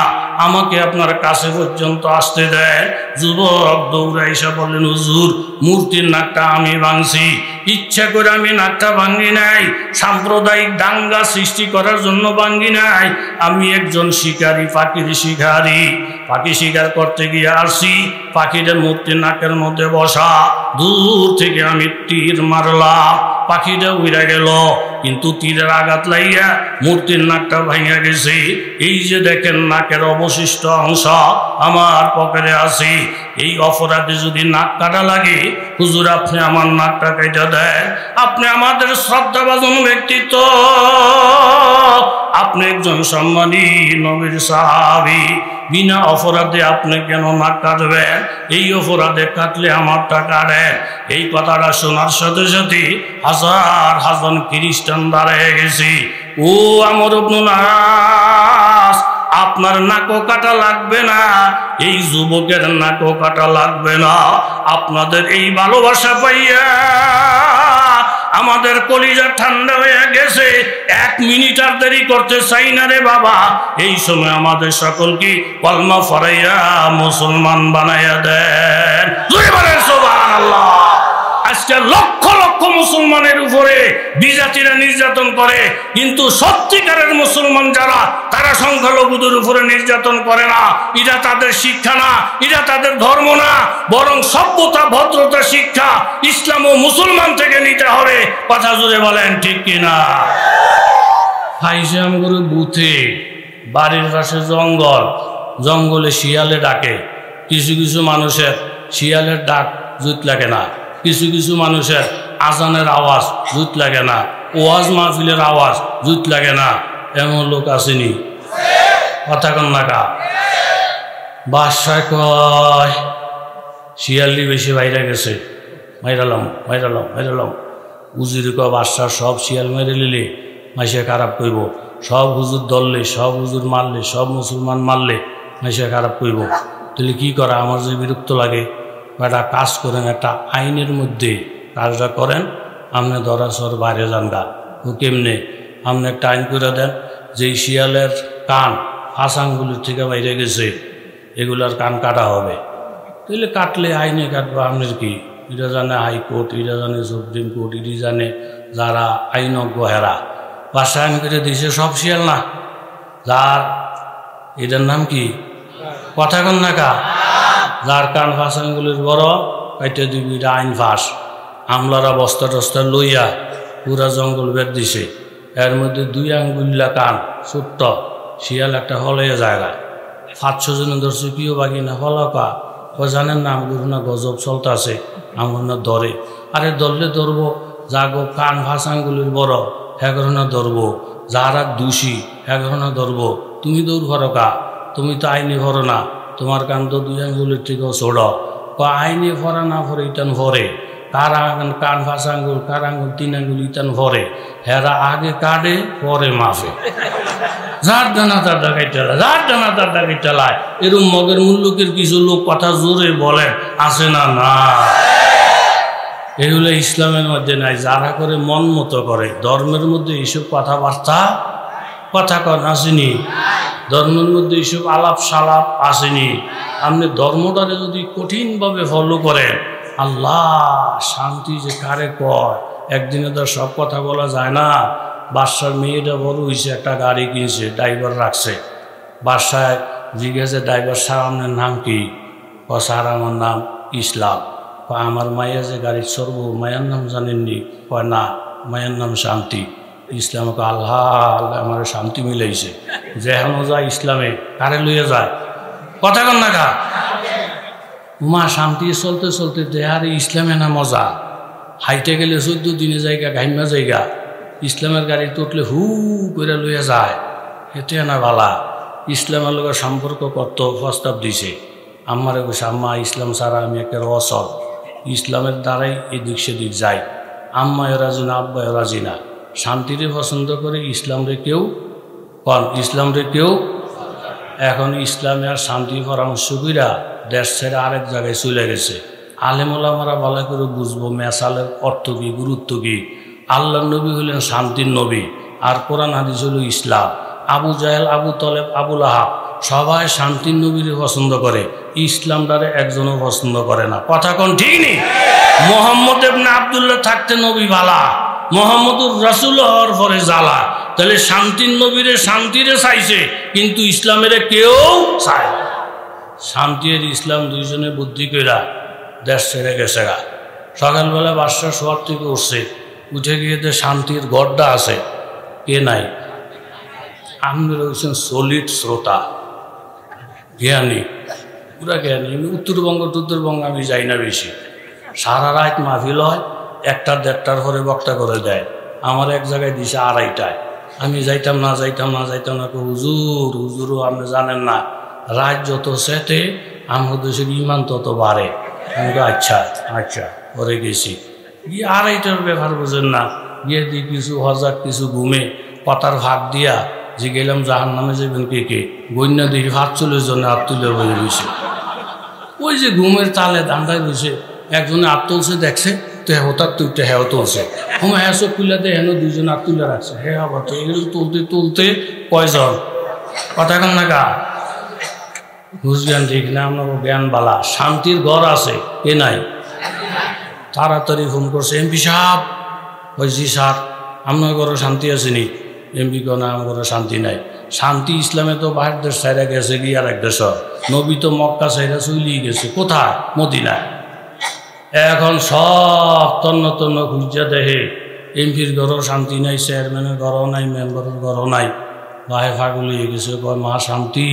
Speaker 1: আমাকে আপনার কাছে পর্যন্ত আসতে দেন। যুবক দৌড়া এসে বললেন, হুজুর মূর্তির নাকটা আমি ভাঙছি, ইচ্ছা করে আমি নাকটা ভাঙি নাই, সাম্প্রদায়িক দাঙ্গা সৃষ্টি করার জন্য ভাঙি নাই। আমি একজন শিকারী, পাখির শিকারী, পাখি শিকার করতে গিয়ে আসি, পাখিটা মূর্তির নাকের মধ্যে বসা, দূর থেকে আমি তীর মারলাম, পাখিটা উড়ে গেল, কিন্তু তীরের আঘাত লাইয়া মূর্তির নাকটা ভাঙা গেছে। এই যে দেখেন নাকের অবশিষ্ট অংশ আমার পকেটে আছে। এই অপরাধে যদি নাক কাটা লাগে, হুজুর আপনি আমার নাকটা কেটে দেন। আপনি আমাদের শ্রদ্ধাভাজন ব্যক্তিত্ব, আপনি একজন সম্মানী নবীর সাহাবী, বিনা অপরাধে আপনি কেন নাক কাটবেন? এই অপরাধে কাটলে আমারটা কাটেন। এই কথাটা শোনার সাথে সাথে হাজার হাজার খ্রিস্টান দাঁড়িয়ে গেছি। ও আমর ইবনুল আস, আপনার নাকও কাটা লাগবে না, এই যুবকের নাকও কাটা লাগবে না। আপনাদের এই ভালোবাসা পাইয়া আমাদের কলিজা ঠান্ডা হয়ে গেছে। 1 মিনিট আর দেরি করতে চাই না রে বাবা। এই সময় আমাদের সকলকে কলমা পড়াইয়া মুসলমান বানাইয়া দেন। জোরে বলেন সুবহানাল্লাহ। আজকে লক্ষ লক্ষ মুসলমানের উপরে বিজাতিরা নির্যাতন করে, কিন্তু সত্যিকারের মুসলমান যারা, তারা সংখ্যালঘুদের উপরে নির্যাতন করে না। এটা তাদের শিক্ষা না, এটা তাদের ধর্ম না, বরং সভ্যতা, ভদ্রতা, শিক্ষা ইসলাম ও মুসলমান থেকে নিতে হবে। কথা জুড়ে বলেন ঠিক কিনা? হাইজাম গুরু বুথে বাড়ির পাশে জঙ্গল, জঙ্গলে শিয়ালে ডাকে। কিছু কিছু মানুষের শিয়ালের ডাক জুত লাগে না, কিছু কিছু মানুষের আজানের আওয়াজ জুত লাগে না, ওয়াজ মাহফিলের আওয়াজ জুত লাগে না। এমন লোক আসেনি? কথা কন না কা? বাসায় কয় শিয়ালি বেশি বাইরে গেছে, মাইরালাম মাইরালাম মাইরালাম। উজির কয় বাসার সব শিয়াল মেরে নিলে মাইসে খারাপ কইব। সব হুজুর ধরলে, সব হুজুর মারলে, সব মুসলমান মারলে মাইসে খারাপ কইব। তাহলে কী করা? আমার যে বিরক্ত লাগে, একটা কাজ করেন, একটা আইনের মধ্যে কাজটা করেন, আপনি ধরাছর বাইরে যান গা। ও কেমনে? আপনি একটা আইন করে দেন যে শিয়ালের কান ফাঁসাংগুলির থেকে বাইরে গেছে, এগুলার কান কাটা হবে। তাহলে কাটলে আইনে কাটবো, আপনার কি? এটা জানে হাইকোর্ট, এটা জানে সুপ্রিম কোর্ট, এটি জানে যারা আইনজ্ঞ হেরা। বাসা আইন করে দিয়েছে সব শিয়াল না, যার এটার নাম কি কথা কন না কা, যার কান ফাঁসাংগুলির বড় কাইটে দিবি, এটা আইন ফাঁস। আমলারা বস্তা টস্তা লইয়া পুরা জঙ্গল বের দিছে, এর মধ্যে 2 আঙ্গুল্লা কান ছোট্ট শিয়াল একটা হলইয়া জায়গা 500 জন ধরছে, কেউ বাকি না হলকা। ও জানেন না আমগুলো না গজব চলতে আছে, আমগুলো না ধরে। আরে ধরলে ধরবো, যাগো কান ফাঁসাঙ্গুলির বড় এগারো না ধরবো, যারা দোষী এগারো না ধরবো। তুমি দৌড় ভরো কা, তুমি তো আইনি ভরো না, তোমার কান তো 2 আঙ্গুলের থেকেও ছোড়। আইনি ভরা না ভরে ইটান ভরে, কার কান ফাঁসা আঙ্গুল, কার আঙ্গুল 3 আঙ্গুল ইটান ভরে। হেরা আগে কাটে পরে মাফে, যার ডানা তার ডাকাই চালায়, যার ডানা তার ডাকাই চালায়। এরকম মগের মূল্যকের কিছু লোক কথা জোরে বলেন, আছে না? না, এগুলো ইসলামের মধ্যে নাই। যারা করে মন মতো করে, ধর্মের মধ্যে এইসব কথাবার্তা কথা কন আসেনি, ধর্মের মধ্যে এইসব আলাপ সালাপ আসেনি। আপনি ধর্মটারে যদি কঠিনভাবে ফলো করেন, আল্লাহ শান্তি যে কারে কয়, একদিনে তো সব কথা বলা যায় না। বাদশার মেয়েটা বড় হয়েছে, একটা গাড়ি কিনছে, ড্রাইভার রাখছে। বাদশায় জিজ্ঞাসা, ড্রাইভার সাহেব আপনার নাম কি? স্যার আমার নাম ইসলাম। আমার মায়ের যে গাড়ি চড়বো, মায়ের নাম জানেননি? কয় না, মায়ের নাম শান্তি। ইসলামকে আল্লাহ আল্লাহ আমার শান্তি মিলাইছে, যেখানে যায় ইসলামে কারে লইয়া যায়, কথা কন না কা। মা শান্তি চলতে চলতে দেহারে ইসলামে না মজা। হাইটে গেলে 14 দিনে জায়গা, ঘাইমা জায়গা। ইসলামের গাড়ি তুটলে হু করে লইয়া যায়, এতে না বালা। ইসলামের লোক সম্পর্ক কত প্রস্তাব দিছে। আমারে বসে, আম্মা ইসলাম ছাড়া আমি একটা অসল, ইসলামের দ্বারাই এদিক সেদিক যাই। আম্মায় রাজি না, আব্বায় রাজি না। শান্তিরে পছন্দ করে, ইসলামরে কেউ কন, ইসলামরে কেউ। এখন ইসলামে আর শান্তি পরামর্শ কইরা দেশ ছেড়ে আরেক জায়গায় চলে গেছে। আলেমুলামারা ভালো করে বুঝবো মেসালের অর্থ কী, গুরুত্ব কী। আল্লাহ নবী হলেন শান্তির নবী, আর কোরআন হাদিস হল ইসলাম। আবু জাহেল, আবু তলেব, আবুল আহাব সবাই শান্তির নবীরে পছন্দ করে, ইসলামটারে একজনও পছন্দ করে না। কথা কোন ঠিক নেই? মোহাম্মদ ইবনে আব্দুল্লাহ থাকতে নবী বালা, মোহাম্মদুর রাসূল হওয়ার পরে জ্বালা। তাহলে শান্তির নবীরে শান্তিরে চাইছে, কিন্তু ইসলামের কেউ চায় না। শান্তি আর ইসলাম দুইজনে বুদ্ধি কইরা দেশ ছেড়ে গেছে গা। সকালবেলা বাদশা শোয়ার থেকে উঠছে, উঠে গিয়ে যে শান্তির গড়টা আছে, কে নাই? আপনি রয়েছেন সলিড শ্রোতা, জ্ঞানী, পুরা জ্ঞানী। উত্তরবঙ্গ আমি যাই না বেশি। সারা রাত মাহফিল হয়, 1টা-1.5টার পরে বক্তা করে দেয়। আমার এক জায়গায় দিছে 2:30টায়। আমি যাইতাম না। হুজুরও আপনি জানেন না, রাত যত সেতে আমার দেশের ইমান তত বাড়ে। আমি আচ্ছা পরে গেছি গিয়ে 2:30টার ব্যাপার বুঝেন না, গিয়ে দিই কিছু হজাক কিছু ঘুমে কথার ভাগ দিয়া যে গেলাম জাহান নামে যাবেন কে গন্যা দিই 45 জনে হাত তুলে বয়ে রয়েছে। ওই যে ঘুমের তালে দান্ডায় রয়েছে, একজনে হাত তুলছে, দেখছে তো হতার তুলতে হ্যাঁ তুলছে, হ্যাঁ চোখ খুলে দেয়, হেন 2 জন হাত তুলে রাখছে। হ্যাঁ আবার তো এগুলো তুলতে কয়জন, কথা কন না গা। বুঝবেন ঠিক না? আপনার জ্ঞান বালা। শান্তির ঘর আছে, কে নাই? তাড়াতাড়ি ফোন করছে, এমপি সাহেব। ওই জি স্যার, আপনার ঘরে শান্তি আসেনি? এমপি কেন, আমার ঘরে শান্তি নাই। শান্তি ইসলামে তো বাহির দেশ ছাইরা গেছে কি আর এক দেশ। নবী তো মক্কা ছাইরা চলিয়ে গেছে, কোথায়? মদিনায়। এখন সব তন্ন খুঁজা দেখে, এমপির ঘরও শান্তি নাই, চেয়ারম্যানের ঘরও নাই, মেম্বারের ঘরও নাই। বাহে ফাগুল হয়ে গেছে, কয় মা শান্তি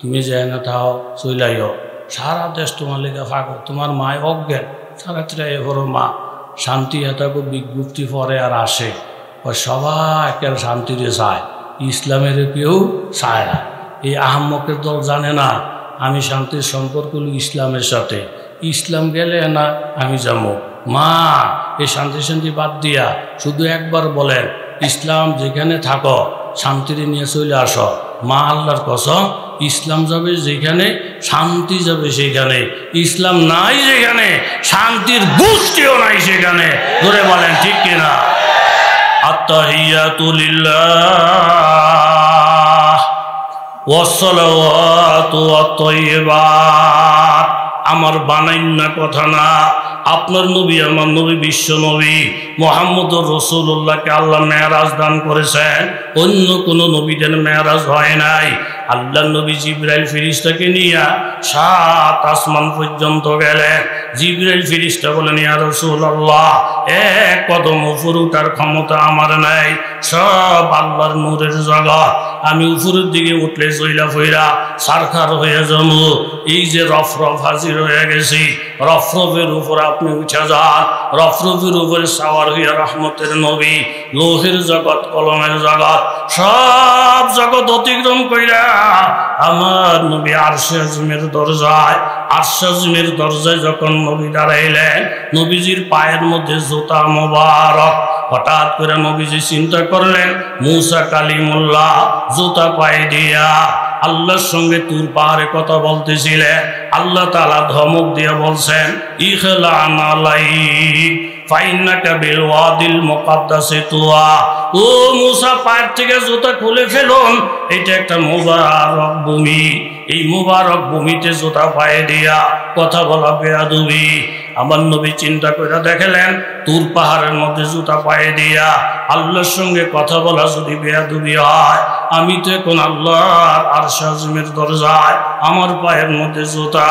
Speaker 1: তুমি যায় না থাও, চইলাইও। সারা দেশ তোমার লেগে ফাগল, তোমার মায় অজ্ঞান, সারা ত্রাই করো মা। শান্তি এটাকে বিজ্ঞপ্তি পরে আর আসে, সবাই কেন শান্তিরে চায়, ইসলামের কেউ চায় না। এই আহম্মকের দল জানে না আমি শান্তির সম্পর্ক হল ইসলামের সাথে। ইসলাম গেলে না আমি যাবো। মা এই শান্তি বাদ দিয়া শুধু একবার বলেন ইসলাম যেখানে থাকো শান্তির নিয়ে চলে আসো। মা আল্লাহর কসম, ইসলাম যাবে যেখানে শান্তি যাবে সেখানে, ইসলাম নাই যেখানে শান্তির গোষ্ঠীও নাই সেখানে। ধরে বলেন ঠিক কিনা? আত্তাহিয়াতু লিল্লাহ ওয়াসসালাওয়াতু ওয়াত-তাইয়্যিবাত। আমার বানাইন্না কথা না, আপনার নবী আমার নবী বিশ্ব নবী মুহাম্মদুর রাসূলুল্লাহকে আল্লাহ মেরাজ দান করেছেন। অন্য কোনো নবীদের মেরাজ হয় নাই। আল্লাহ নবী জিবরাইল ফেরেশতাকে নিয়ে 7 আসমান পর্যন্ত গেলেন। জিবরাইল ফেরেশতা বলেন, ইয়া রাসূলুল্লাহ, এক কদম উপরে ওঠার ক্ষমতা আমার নাই, সব আল্লাহর নূরের জগৎ, আমি উপরের দিকে উঠলে জইলা ফইরা সারখার হয়ে যাবো। এই যে রফরফ হাজির হয়ে গেছি, রফরফের উপর আপনি উঠে যান, রফরফের উপরে সাওয়ার হইয়া রহমতের নবী, লোহের জগৎ কলমের জগৎ সব জগৎ অতিক্রম কইরা আমার নবী আরশে আজিমের দরজায়, আরশে আজিমের দরজায় যখন নবী দাঁড়াইলেন, নবীজির পায়ের মধ্যে জুতা মোবারক। হঠাৎ করে নবীজি চিন্তা করলেন, মুসা কালিমুল্লাহ জুতা পায়ে দিয়া আল্লাহর সঙ্গে তুর পাহাড়ে কথা বলতেছিলেন। আল্লাহ তাআলা ধমক দিয়ে বলছেন, ইখলান আলাইক ফাইন্নাকা বিল ওয়াদিল মুকাদ্দাসে তুয়া। ও মুসা, পায়ের থেকে জুতা খুলে ফেলুন, এটা একটা মুবারক ভূমি, এই মুবারক ভূমিতে জুতা পায়ে দিয়া কথা বলা বেয়াদবি। আমার নবী চিন্তা করে দেখলেন, তুর পাহাড়ের মধ্যে জুতা পায়ে দিয়া আল্লাহর সঙ্গে কথা বলা যদি বেয়াদবি হয়, আমি তো এখন আল্লাহর আরশে আজিমের দরজায়, আমার পায়ের মধ্যে জুতা,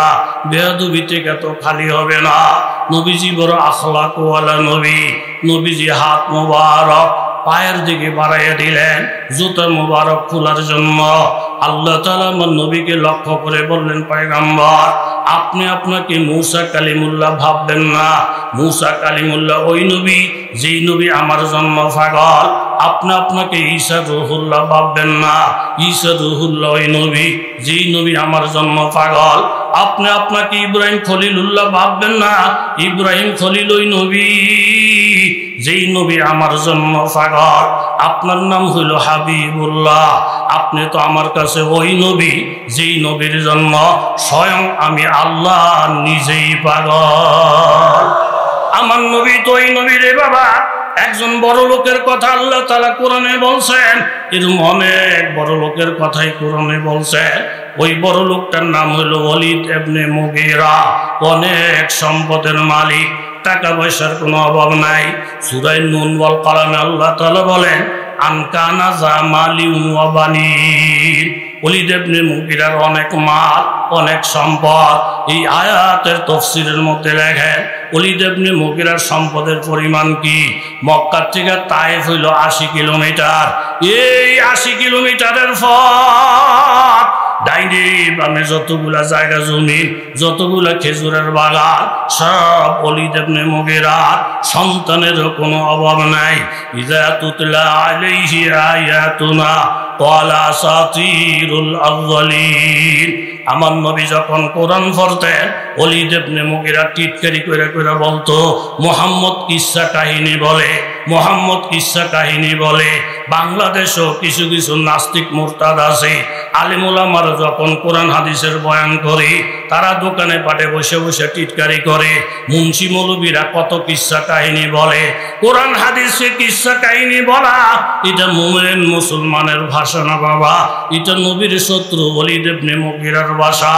Speaker 1: বেয়াদবি থেকে তো খালি হবে না। নবীজি বড় আখলাক ওয়ালা নবী, নবীজি হাত মোবারক পায়ের দিকে বাড়াইয়া দিলেন জুতা মোবারক খোলার জন্য। আল্লাহ তাআলা আমার নবীকে লক্ষ্য করে বললেন, পয়গম্বর, আপনি আপনাকে মুসা কালিমুল্লাহ ভাববেন না। মুসা কালিমুল্লাহ ওই নবী যেই নবী আমার জন্ম পাগল। আপনি আপনাকে ঈসা রুহুল্লাহ ভাববেন না। ঈসা রুহুল্লাহ ওই নবী যেই নবী আমার জন্ম পাগল। আপনি আপনাকে ইব্রাহিম খলিলুল্লাহ ভাববেন না। ইব্রাহিম খলিল ওই নবী যেই নবী আমার জন্ম পাগল। আপনার নাম হইল হাবিবুল্লাহ। আপনি তো আমার কাছে ওই নবী যেই নবীর জন্ম স্বয়ং আমি আল্লাহ নিজেই পাগল। আমার নবী তো ওই নবী রে বাবা। একজন বড় লোকের কথা আল্লাহ তাআলা কোরআনে বলছেন, এরকম অনেক বড় লোকের কথাই কোরআনে বলছেন। ওই বড় লোকটার নাম হলো ওয়ালিদ ইবনে মুগীরা। অনেক সম্পদের মালিক, টাকা পয়সার কোনো অভাব নাই। সূরা নূন ওয়াল কালামে আল্লাহ তাআলা বলেন, আনকানা যা মালি ওয়া বানিন। ওয়ালিদ ইবনে মুগীরার অনেক মাল, অনেক সম্পদ। এই আয়াতের তাফসীরের মধ্যে লেখেন, ওয়ালিদ ইবনে মুগীরার সম্পদের পরিমাণ কি? মক্কা থেকে তায়েফ হইল 80 কিলোমিটার। এই 80 কিলোমিটারের পথ ডাইনে বামে যতগুলা জায়গা জমি, যতগুলা খেজুরের বাগান, সব ওয়ালিদ ইবনে মুগীরার সন্তানেরও কোনো অভাব নাই। ইযা তুতলা আলাইহি আয়াতুনা ক্বালা আসাতিরুল আউয়ালিন। আমার নবী যখন কোরআন পড়তেন, ওয়ালিদ ইবনে মুগীরা টিটকারি করে করে বলতো, মুহাম্মদ কিসসা কাহিনী বলে, মুহাম্মদ কিসসা কাহিনী বলে। বাংলাদেশেও কিছু কিছু নাস্তিক মুরতাদ আছে, আলেম ওলামারা যখন কোরআন হাদিসের বয়ান করে, তারা দোকানে পাটে বসে বসে টিটকারি করে। মুন্সি মৌলবীরা কত কিসসা কাহিনী বলে। কোরআন হাদিসে কিসসা কাহিনী বলা এটা মুমিন মুসলমানের ভাষা না বাবা, এটা নবীর শত্রু ওয়ালিদ ইবনে মুগীরার ভাষা।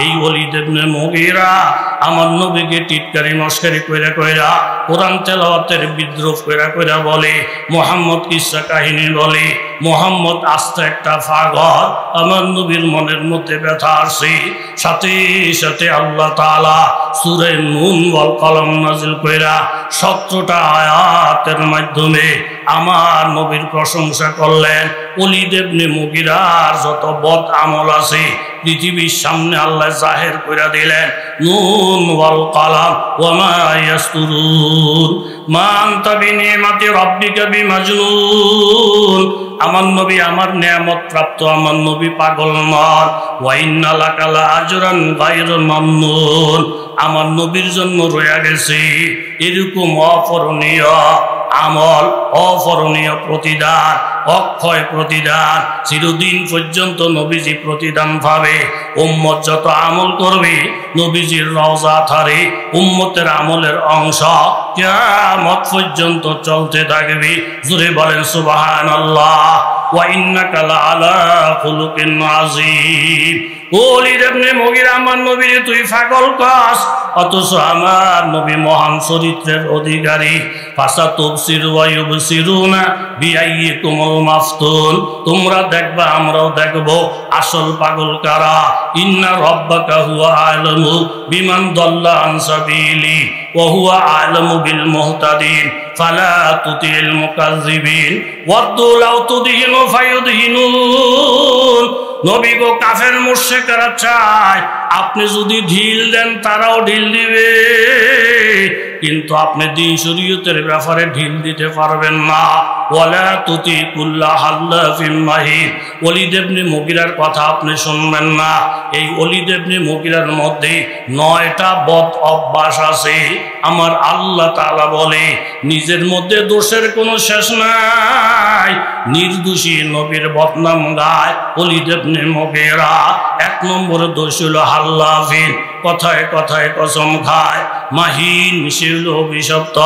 Speaker 1: এই ওয়ালিদ ইবনে মুগীরা আমার নবীকে টিটকারি মস্কারি কইরা কইরা কোরআন তেলাওয়াতের বিদ্রুপ কইরা কইরা বলে, মুহাম্মদ কিসসা কাহিনী বলে। মুহাম্মদ আস্তে একটা পাগল। আমার নবীর মনের মধ্যে ব্যথা আসে। সাথে সাথে আল্লাহ তাআলা সূরা নূন ওয়াল কলম নাযিল কইরা 17টা আয়াতের মাধ্যমে আমার নবীর প্রশংসা করলেন। ওয়ালিদ ইবনে মুগীরার যত বদ আমল আছে পৃথিবীর সামনে আল্লাহ জাহির করে দিলেন। নূন ওয়াল কলম ওয়া মা ইয়াসতুরুন মা আনতা বিনিমাতি রাব্বিকা বিমাজনুন। আমার নবী আমার নিয়ামত প্রাপ্ত, আমার নবী পাগল নন। ওয়া ইন্না লাকা লাআজরান গায়রা মামনুন। আমার নবীর জন্য রয়ে গেছে এরকম অপরণীয় আমল অপরণীয় প্রতিদান, অক্ষয় প্রতিদান, চিরদিন পর্যন্ত নবীজি প্রতিদান পাবে। উম্মত যত আমল করবে নবীজির রওজা ধারে উম্মতের আমলের অংশ কিয়ামত পর্যন্ত চলতে থাকবে। জোরে বলেন সুবহানাল্লাহ। ওয়া ইন্নাকা লাআলা খুলুকিন আযীম। ওলিদ ইবনে মুগীরা আমার নবীরে তুই পাগল কস, অথচ আমার নবী মহান চরিত্রের অধিকারী। ফাসা তুবসিরু ওয়া ইউবসিরুনা বিআইয়িকুমুল মাফতুন। তোমরা দেখবা আমরাও দেখব আসল পাগল কারা। ইন্না রাব্বাকা হুয়া আ'লামু বিমান দাল্লা আন সাবিলি ওয়া হুয়া আ'লামু বিল মুহতাদিন ফালা তুতিল মুকাজ্জিবিন ওয়াদ্দু লাউ তুদহিনু ফায়ুদহিনুন। নবী গো, কাফের মুশরিকরা চায় আপনি যদি ঢিল দেন তারাও ঢিল দিবে, কিন্তু আপনি দ্বীন শরীয়তের ব্যাপারে ঢিল দিতে পারবেন না। ওয়ালা তুতি কুল্লা হাল্লাফিন মাহিন। ওলীদ ইবনে মুগীরার কথা আপনি শুনবেন না। এই ওলীদ ইবনে মুগীরার মধ্যে 9টা বদ অভ্যাস আছে। আমার আল্লাহ তাআলা বলে নিজের মধ্যে দোষের কোনো শেষ নাই, নির্দোষী নবীর বদনাম গায় ওলীদ ইবনে মুগীরা। 1 নম্বর দোষ হলো হাল্লাফিন, কথায় কথায় কসম খায়। মাহিন, সে হলো অভিশপ্ত।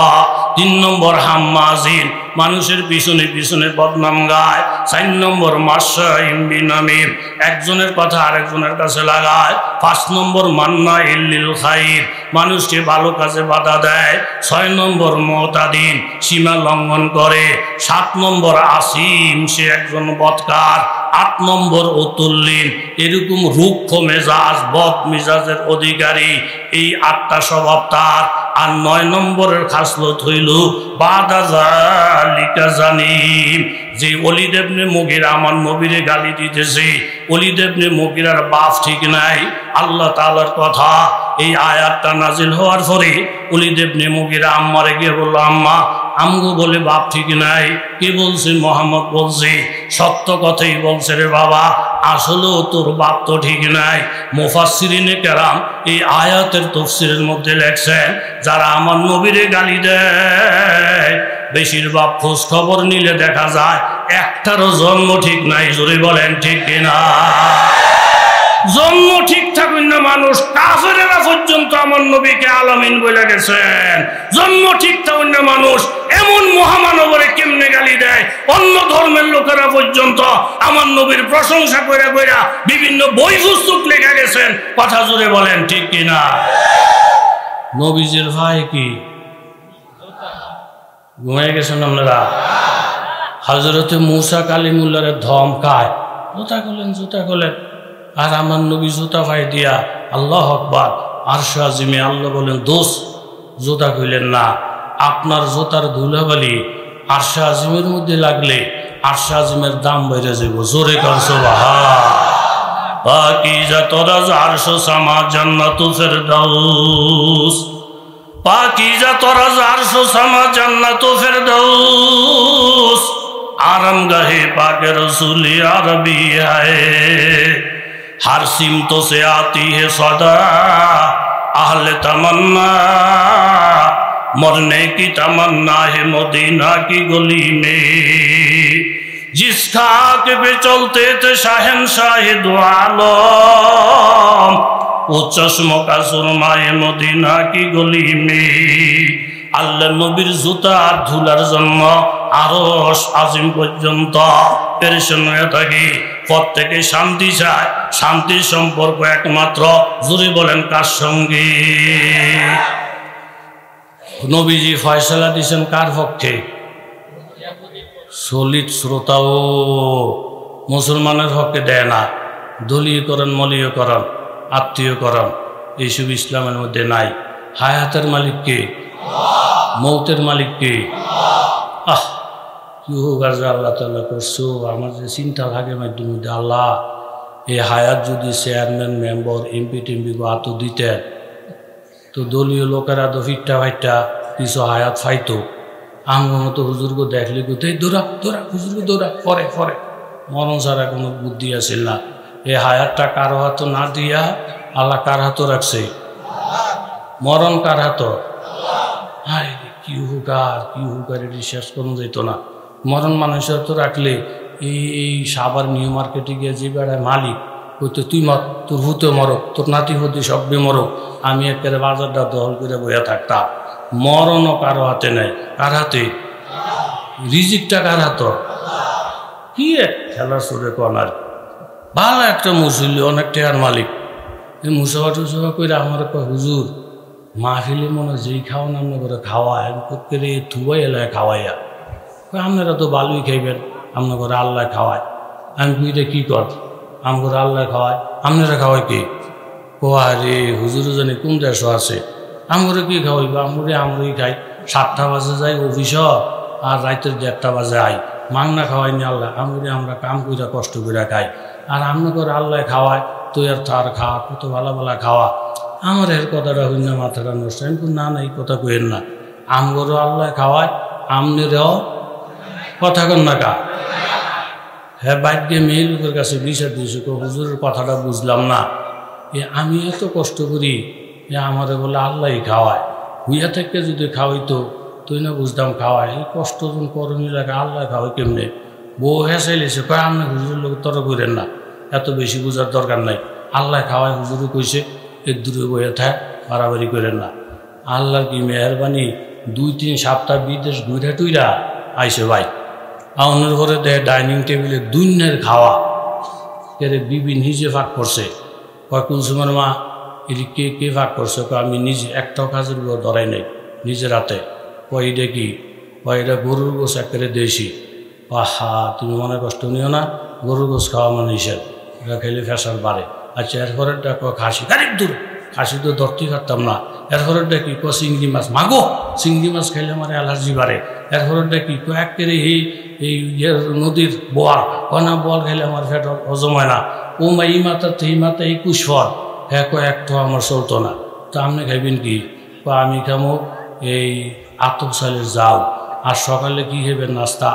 Speaker 1: 3 নম্বর হাম্মাজিন, মানুষের পিছনে পিছনে বদনাম গায়। 4 নম্বর মাশাইম বিনামিম, একজনের কথা আরেকজনের কাছে লাগায়। 5 নম্বর মান্না ইল্লিল খাইর, মানুষকে ভালো কাজে বাধা দেয়। 6 নম্বর মুতাদিন, সীমা লঙ্ঘন করে। 7 নম্বর আসিম, সে একজন বদকার। 8 নম্বর উতুল্লিন, এরকম রুক্ষ মেজাজ বদ মেজাজের অধিকারী। এই 8টা স্বভাব তার। আর 9 নম্বরের খাসলত হইল বাদা যালিকা জানিম। যে ওলীদ ইবনে মুগীরা আমার নবীরে গালি দিতেছে, ওলীদ ইবনে মুগীরার বাপ ঠিক নাই। আল্লাহ তাআলার কথা, এই আয়াতটা নাজিল হওয়ার পরে ওলীদ ইবনে মুগীরা আম্মারে গিয়ে বলল, আম্মা আমগো বলে বাপ ঠিক নাই। কে বলছে? মোহাম্মদ বলছে। সত্য কথাই বলছে রে বাবা, আসলেও তোর বাপ তো ঠিক নাই। মুফাসসিরিনে কেরাম এই আয়াতের তাফসীরের মধ্যে লেখছেন, যারা আমার নবীরে গালি দেয় বেশিরভাগ খোঁজ খবর নিলে দেখা যায় একটারও জন্ম ঠিক নাই। জোরে বলেন ঠিক কিনা? জন্ম ঠিক থাকুন না মানুষ, কাফেরেরা পর্যন্ত আমার নবীকে আলামিন বলে গেছেন। জন্ম ঠিক থাকুন না মানুষ, এমন মহামানবরে কেমনে গালি দেয়। অন্য ধর্মের লোকেরা পর্যন্ত আমার নবীর প্রশংসা করে কইরা বিভিন্ন বই পুস্তক লেখা গেছেন। কথা জোরে বলেন ঠিক কিনা? নবীজির ভাই কি ঘুমিয়ে গেছেন আপনারা? হযরতে মূসা কালিমুল্লাহর ধমকায়, জুতা খোলেন জুতা খোলেন। আর আমার নবী জুতা ভাই দিয়া আল্লাহু আকবার আরশে আজিমে আল্লাহ বলেন, দোষ জুতা খুলেন না। আপনার জুতার ধুলাবালি আরশে আজিমের মধ্যে লাগলে আরশে আজিমের দাম বেড়ে যাব। জোরে কর সুবহান। পাকিজা তোরা আরশ সামা জান্নাতু ফিরদাউস, পাকিজা তোরা আরশ সামা জান্নাতু ফিরদাউস, आरामगाहे पाके रसूली अरबी है, हर सिमतों से आती है सदा अहले तमन्ना, मरने की तमन्ना है मदीना की गली में, जिस खाक पे चलते थे शहंशाह दो आलम, वो चश्मों का सुरमाए मदीना की गली में। আল্লাহ নবীর জুতা আর ধুলার জন্য আরশ আজিম পর্যন্ত পেরেশান হয়ে থাকে। প্রত্যেকে শান্তি চায়, শান্তির সম্পর্ক একমাত্র জোরে বলেন কার সঙ্গে? নবীজি ফয়সালা দিয়েছেন কার পক্ষে? সলিড শ্রোতাও মুসলমানের পক্ষে দেয় না। দলীয়করণ, মলীয়করণ, আত্মীয়করণ এইসব ইসলামের মধ্যে নাই। হায়াতের মালিক কে? মৌতের মালিক কে? কি হোক আর আল্লাহ তাআলা করছো। আমার যে চিন্তা থাকে মাধ্যমে আল্লাহ এই হায়াত যদি চেয়ারম্যান মেম্বার এমপি টেমপি হাত দিতেন তো দলীয় লোকেরা তো ফিটটা ফাইটটা কিছু হায়াত ফাইতো। আমার মতো হুজুরকে দেখলে কোথায় দৌড়া দৌড়া, হুজুরকে দৌড়া, পরে পরে মরণ ছাড়া কোনো বুদ্ধি আছিল না। এই হায়াতটা কারো হাত না দিয়া আল্লাহ কার হাতও রাখছে? মরণ কার হাত? কি হুকার এটি শেষ করুন যেত না। মরণ মানুষের তো রাখলে এই সাবার নিউ মার্কেটে গিয়ে যে বেড়ায় মালিক ওই তো তুই মর, তোর হুতে মরক, তোর নাতি হতি সববে মরক, আমি একেবারে বাজারটা দখল করে বইয়া থাকতাম। মরণও কারো হাতে নেই। কার হাতে? রিজিকটা কার হাত? কি খেলার সুরে কনার ভালো একটা মুসল্লি, অনেক টাকার মালিক। এই মুসাফা টুসাফা করে আমার হুজুর মাহফিলে মনে যেই খাওয়া নাম করে খাওয়ায় করে থুবাই এলাকায় খাওয়াইয়া, আপনারা তো ভালোই খাইবেন, আপনার করে আল্লাহ খাওয়ায়। আমি কুইটা কী কর, আমি করে আল্লাহ খাওয়ায়, আপনারা খাওয়াই কি? কোয়া রে হুজুরও জানি কোন দেশ আছে, আমি করে কী খাওয়াইব? আমরাই খাই, 7টা বাজে যাই অফিস আর রাতের 1টা বাজে আই, মাংনা খাওয়াইনি আল্লাহ, আমরা কাম কইরা কষ্ট করে খাই, আর আপনি করে আল্লাহ খাওয়ায়, তুই আর তার খাওয়া কত ভালো ভালো খাওয়া। আমার এর কথাটা হইন না, মাথাটা নষ্ট। আমি না না এই কথা কইেন না, আমগরও আল্লাহ খাওয়ায়, আমনেরও কথা কন না কা। হ্যাঁ বাইক দিয়ে মেয়ে লোকের কাছে বিচার দিয়েছে, হুজুরের কথাটা বুঝলাম না, আমি এত কষ্ট করি, আমারে বলে আল্লাহই খাওয়ায়, হুইয়া থেকে যদি খাওয়াইতো তুই না বুঝতাম খাওয়ায়, এই কষ্ট যখন করণী লাগে আল্লাহ খাওয়াই কেমনে? বউ হেসাইলেছে, কয় আপনি হুজুরের লোক তর করেন না, এত বেশি বোঝার দরকার নাই, আল্লাহ খাওয়ায়, হুজুরে কইছে এর দূরে বইয়া থাক, বাড়াবাড়ি করেন না। আল্লাহর কি মেহরবানি, 2-3 সপ্তাহ বিদেশ ঘুরে টুইরা আইসে ভাই, আউনের ঘরে দেয় ডাইনিং টেবিলে দুনিয়ার খাওয়া, এরে বিবি নিজে ফাঁক করছে, কয় কুলসুমের মা এটি কে ফাঁক করছে? আমি নিজে একটাও কাজের উপর ধরাই নাই, নিজের হাতে। কয় এটা কি? কয় এটা গরুর গোস একেবারে দেশি। আহা তুমি মনে কষ্ট নিও না, গরুর গোস খাওয়া মানে হিসেব, এটা খেলে ফ্যাসার বাড়ে। আচ্ছা এরপরেরটা খাসি, গাড়ির দূর খাসি তো ধরতেই পারতাম না। এরপরেরটা কি? চিংড়ি মাছ, মাগো চিংড়ি মাছ খাইলে আমার অ্যালার্জি বাড়ে। এরপরেরটা কি? একেবারে এই নদীর বোয়াল, কনা বোয়াল খাইলে আমার ফ্যাট হজম হয় না। ও মা এই মাথা এই মাথা এই কুশফল, হ্যাঁ একটা আমার চলতো না। তো আপনি খাইবেন কি? আমি খামো এই আতপ চালের জাউ। আর সকালে কি খাইবেন নাস্তা?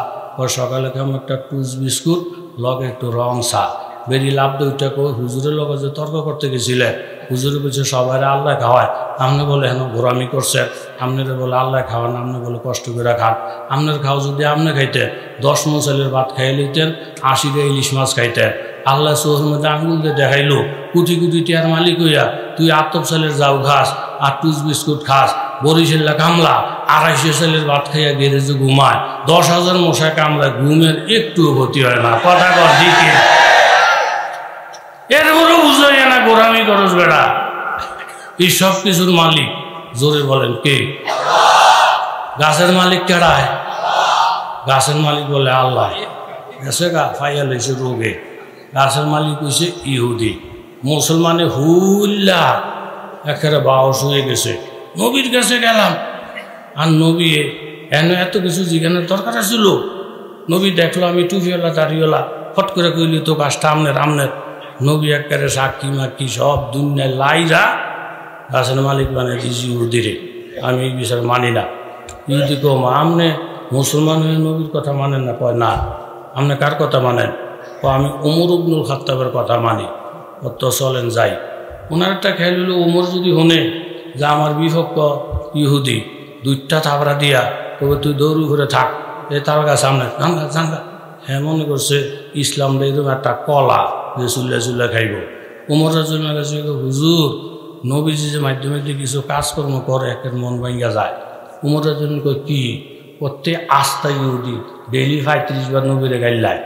Speaker 1: সকালে খামো একটা টুস বিস্কুট, লগে একটু রং চা। বেরিয়ে লাভ দুইটা কো হুজুরের লগে যে তর্ক করতে গেছিলেন, হুজুরের বলছে সবাই আল্লাহ খাওয়ায়, আপনি বলে হেন ঘোরামি করছেন, আপনারা বলে আল্লাহ খাওয়ান, আপনি বলে কষ্ট করে খান। আপনার খাও যদি আপনি খাইতেন 10 মণ চালের ভাত খাইয়ে নিতেন, 80টা ইলিশ মাছ খাইতেন। আল্লাহ চোখের মধ্যে আঙুল দিয়ে দেখাইলো, কোটি কোটি টিয়ার মালিক হইয়া তুই আতপ চালের যাও খাস আর টুস বিস্কুট খাস, বরিশাল্লা কামলা 250 চালের ভাত খাইয়া গ্যারেজে ঘুমায়, 10,000 মশা কামড়ায়, ঘুমের একটুও ক্ষতি হয় না। কথা কর দিকে এরপরে বুঝাই না গোরামি করস বেড়া। এই সব কিছুর মালিক জোরে বলেন কে? গাছের মালিক কেড়ায়? গাছের মালিক বলে আল্লাহ। গেছে গা ফাইয়া লইছে রোগে, গাছের মালিক হইছে ইহুদি। মুসলমানে হুল্লা একেবারে বাউস হয়ে গেছে। নবীর কাছে গেলাম, আর নবী এত কিছু জিজ্ঞানের দরকার ছিল। নবী দেখলো আমি টুপিওয়ালা দাড়িওয়ালা, ফট করে কইলি তো গাছটা আমনের। নবী একেবারে সাক্ষী মাক্ষী সব দুনিয়ায় লাইরা গাছের মালিক মানে দিয়েছি ইহুদিরে। আমি এই বিষয় মানি না। ইহুদি কম আমনে মুসলমান হয়ে নবীর কথা মানেন না? কয় না। আপনি কার কথা মানেন? আমি ওমর ইবনুল খাত্তাবের কথা মানি। অত চলেন যাই। ওনার একটা খেয়াল হলো, ওমর যদি শোনে যে আমার বিভক্ত ইহুদি 2টা থাবড়া দিয়া তবে তুই দৌড়ি ঘুরে থাক, এই তার কাছে সামনে জাঙ্গা জাঙ্গা। হ্যাঁ মনে করছে ইসলামটা এরকম একটা কলা যে চুল্লা খাইব। ওমরের জন্য গেছে হুজুর নবীজি যে মাধ্যমে কিছু কাজকর্ম করে একের মন ভাঙ্গা যায়। ওমরের জন্য কি করতে আস্থা ইহুদি ডেইলি 35 বার নবীরে গাইলায়,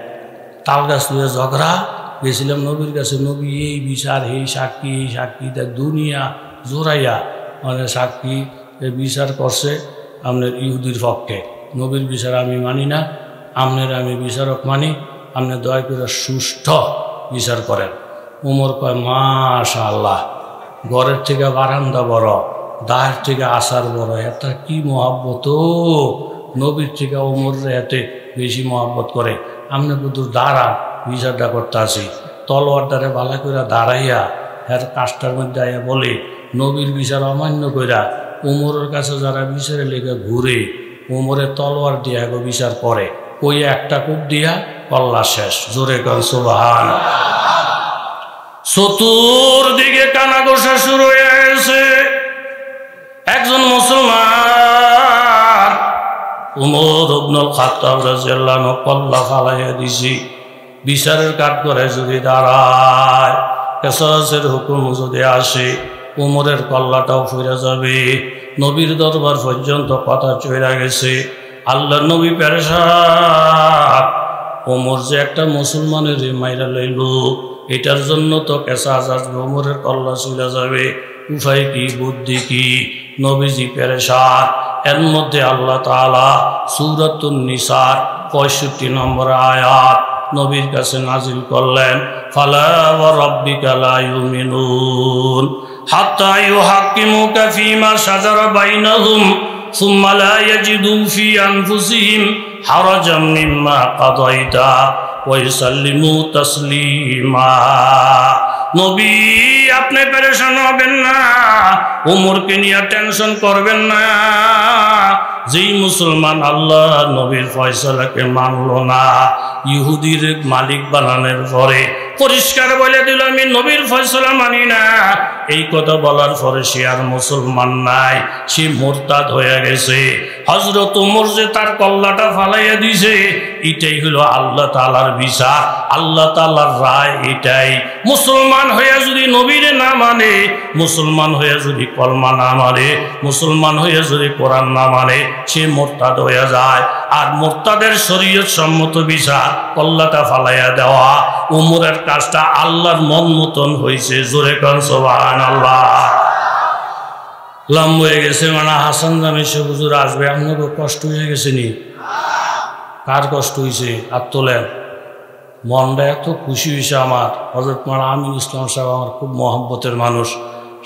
Speaker 1: তাল গাছ লুয়ে ঝগড়া গেছিলাম নবীর কাছে। নবী এই বিচার এই সাক্ষী তার দুনিয়া জোরাইয়া মানে সাক্ষী বিচার করছে আপনার ইহুদির পক্ষে। নবীর বিচার আমি মানি না, আপনার আমি বিচারক মানি, আপনি দয়া করে সুষ্ঠু বিচার করেন। ওমর কয় মাশাআল্লাহ, ঘরের থেকে বারান্দা বড়, দায়ের থেকে আসার বড়, এটা কি মহাব্বত! নবীর থেকে ওমরের হাতে বেশি মহাব্বত করে। আপনি বুধুর দাঁড়া বিচারটা করতে আসি, তলোয়ার দ্বারে বালা করে দাঁড়াইয়া এর কাজটার মধ্যে আইয়া বলে নবীর বিচার অমান্য কইরা ওমরের কাছে যারা বিচারে লেগে ঘুরে ওমরের তলোয়ার দিয়া গো বিচার করে, ওই একটা কূপ দিয়া কল্লা শেষ। জোরে কর সুবহান। চতুর্দিকে কানাঘোষা শুরু হয়ে গেছে। একজন মুসলমান ইবনুল খাত্তাব রাদিয়াল্লাহু আনহু কল্লা ফালাইয়া দিছি বিচারের কাঠ করে যদি দাঁড়ায় কিসাসের হুকুম যদি আসে ওমরের কল্লাটাও ফিরে যাবে নবীর দরবার পর্যন্ত কথা চলে গেছে আল্লাহর নবী পেরেশান ওমর যে একটা মুসলমানের মাইরা লইল এটার জন্য তো কিসাস আসবে ওমরের কল্লা চলে যাবে উপায় কি বুদ্ধি কি নবীজি পেরেশান এর মধ্যে আল্লাহ তাআলা সূরাতুন নিসার 65 নম্বর আয়াত নবীর কাছে নাজিল করলেন ফালা ওয়া রাব্বিকা লা ইউমিনুন হাত্তা ইউহাক্কিমুকা ফীমা শাজারা বাইনাহুম সুম্মা লা ইয়াজিদু ফি আনফুসিহিম হারাজাম মিম্মা কাদাইতা ওয়া ইউসাল্লিমু তাসলিমা নবী আপনি পেরেশান হবেন না ওমরকে নিয়ে টেনশন করবেন না যেই মুসলমান আল্লাহ নবীর ফয়সালাকে মানল না ইহুদির মালিক বানানোর পরে পরিষ্কার বলে দিল আমি নবীর ফয়সালা মানি না এই কথা বলার পরে সে আর মুসলমান নাই সে মুরতাদ হয়ে গেছে হযরত ওমর যে তার কল্লাটা ফালাইয়া দিয়েছে এটাই হলো আল্লাহ তাআলার বিচার আল্লাহ তাআলার রায় এটাই মুসলমান হয়ে যদি নবীরে না মানে মুসলমান হয়ে যদি কলমা না মানে মুসলমান হয়ে যদি কোরআন না মানে সে মুরতাদ হয়ে যায় আর মুরতাদের শরীয়ত সম্মত বিচার কল্লাটা ফালাইয়া দেওয়া ওমরের কাজটা আল্লাহর মন মতন হয়েছে জোরে কোন সুবহানাল্লাহ লম্ব হয়ে গেছে মানে হাসান জামিশা হুজুর আসবে আপনাকে কষ্ট হয়ে গেছে নি কার কষ্ট হয়েছে আর তোলেন মনটা এত খুশি হয়েছে আমার হযরত মাওলানা আমিন ইসলাম সাহেব আমার খুব মহব্বতের মানুষ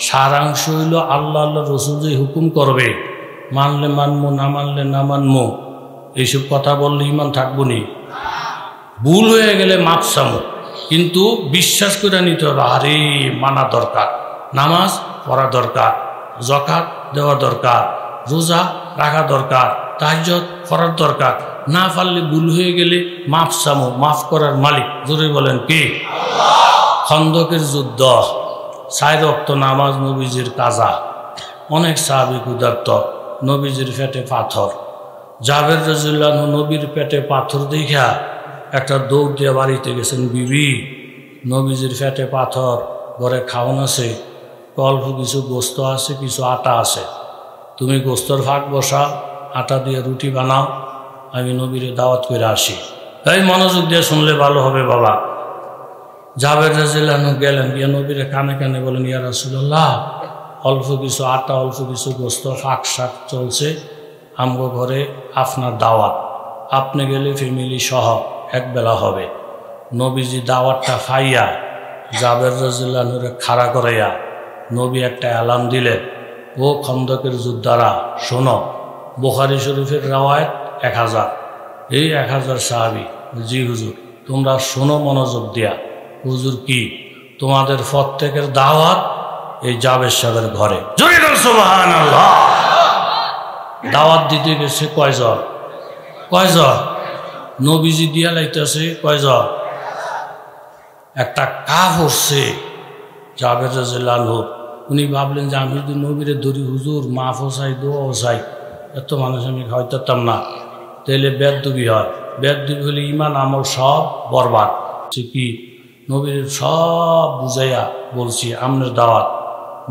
Speaker 1: সারাংশ হইল আল্লাহ আল্লাহ রসুল যে হুকুম করবে মানলে মানবো না মানলে না মানবো এইসব কথা বললে ইমান থাকবো নি ভুল হয়ে গেলে মাপ চামো কিন্তু বিশ্বাস করে নিতে হবে আরে মানা দরকার নামাজ পড়া দরকার যাকাত দেওয়া দরকার রোজা রাখা দরকার তাহাজ্জুদ করার দরকার না পারলে ভুল হয়ে গেলে মাফ চামো মাফ করার মালিক জোরে বলেন কে আল্লাহ খন্দকের যুদ্ধ 4 ওয়াক্ত নামাজ নবীজির কাজা অনেক সাহাবী ক্ষুধার্ত নবীজির পেটে পাথর জাবের রাদিয়াল্লাহু আনহু নবীর পেটে পাথর দেখা একটা দৌড় দিয়ে বাড়িতে গেছেন বিবি নবীজির পেটে পাথর ঘরে খাওয়ান আছে অল্প কিছু গোস্ত আছে কিছু আটা আছে তুমি গোস্তর ভাগ বসা আটা দিয়ে রুটি বানাও আমি নবীরে দাওয়াত করে আসি এই মনোযোগ দিয়ে শুনলে ভালো হবে বাবা জাবের রাদিয়াল্লাহু আনহু গেলেন গিয়ে নবীরে কানে কানে বলেন ইয়া রাসূলুল্লাহ অল্প কিছু আটা অল্প কিছু গোস্ত শাক শাক চলছে আমগো ঘরে আপনার দাওয়াত আপনি গেলে ফ্যামিলি সহ একবেলা হবে নবীজি দাওয়াতটা খাইয়া জাবের রাদিয়াল্লাহু আনহুরে খাড়া করাইয়া নবী একটা অ্যালার্ম দিলেন ও খন্দকের যোদ্ধারা শোনো বুখারী শরীফের রাওয়ায়াত 1000 এই 1000 সাহাবী জি হুজুর তোমরা শোনো মনোযোগ দিয়া হুজুর কি তোমাদের প্রত্যেকের দাওয়াত এই জাবের সাহেবের ঘরে জোরে বল সুবহানাল্লাহ দাওয়াত দিতে গেছে কয়জন নবীজি দিয়া লাইতেছে কয়জন একটা কাফ হচ্ছে জাবের রাদিয়াল্লাহু আনহু উনি ভাবলেন যে আমি যদি নবীরে ধরি হুজুর মাফও চাই দোয়াও চাই এত মানুষ আমি খাওয়াইতাম না তাহলে বেদবি হয় বেদবি হলে ইমান আমল সব বরবাদ সে কি নবীর সব বুঝাইয়া বলছি আমনের দাওয়াত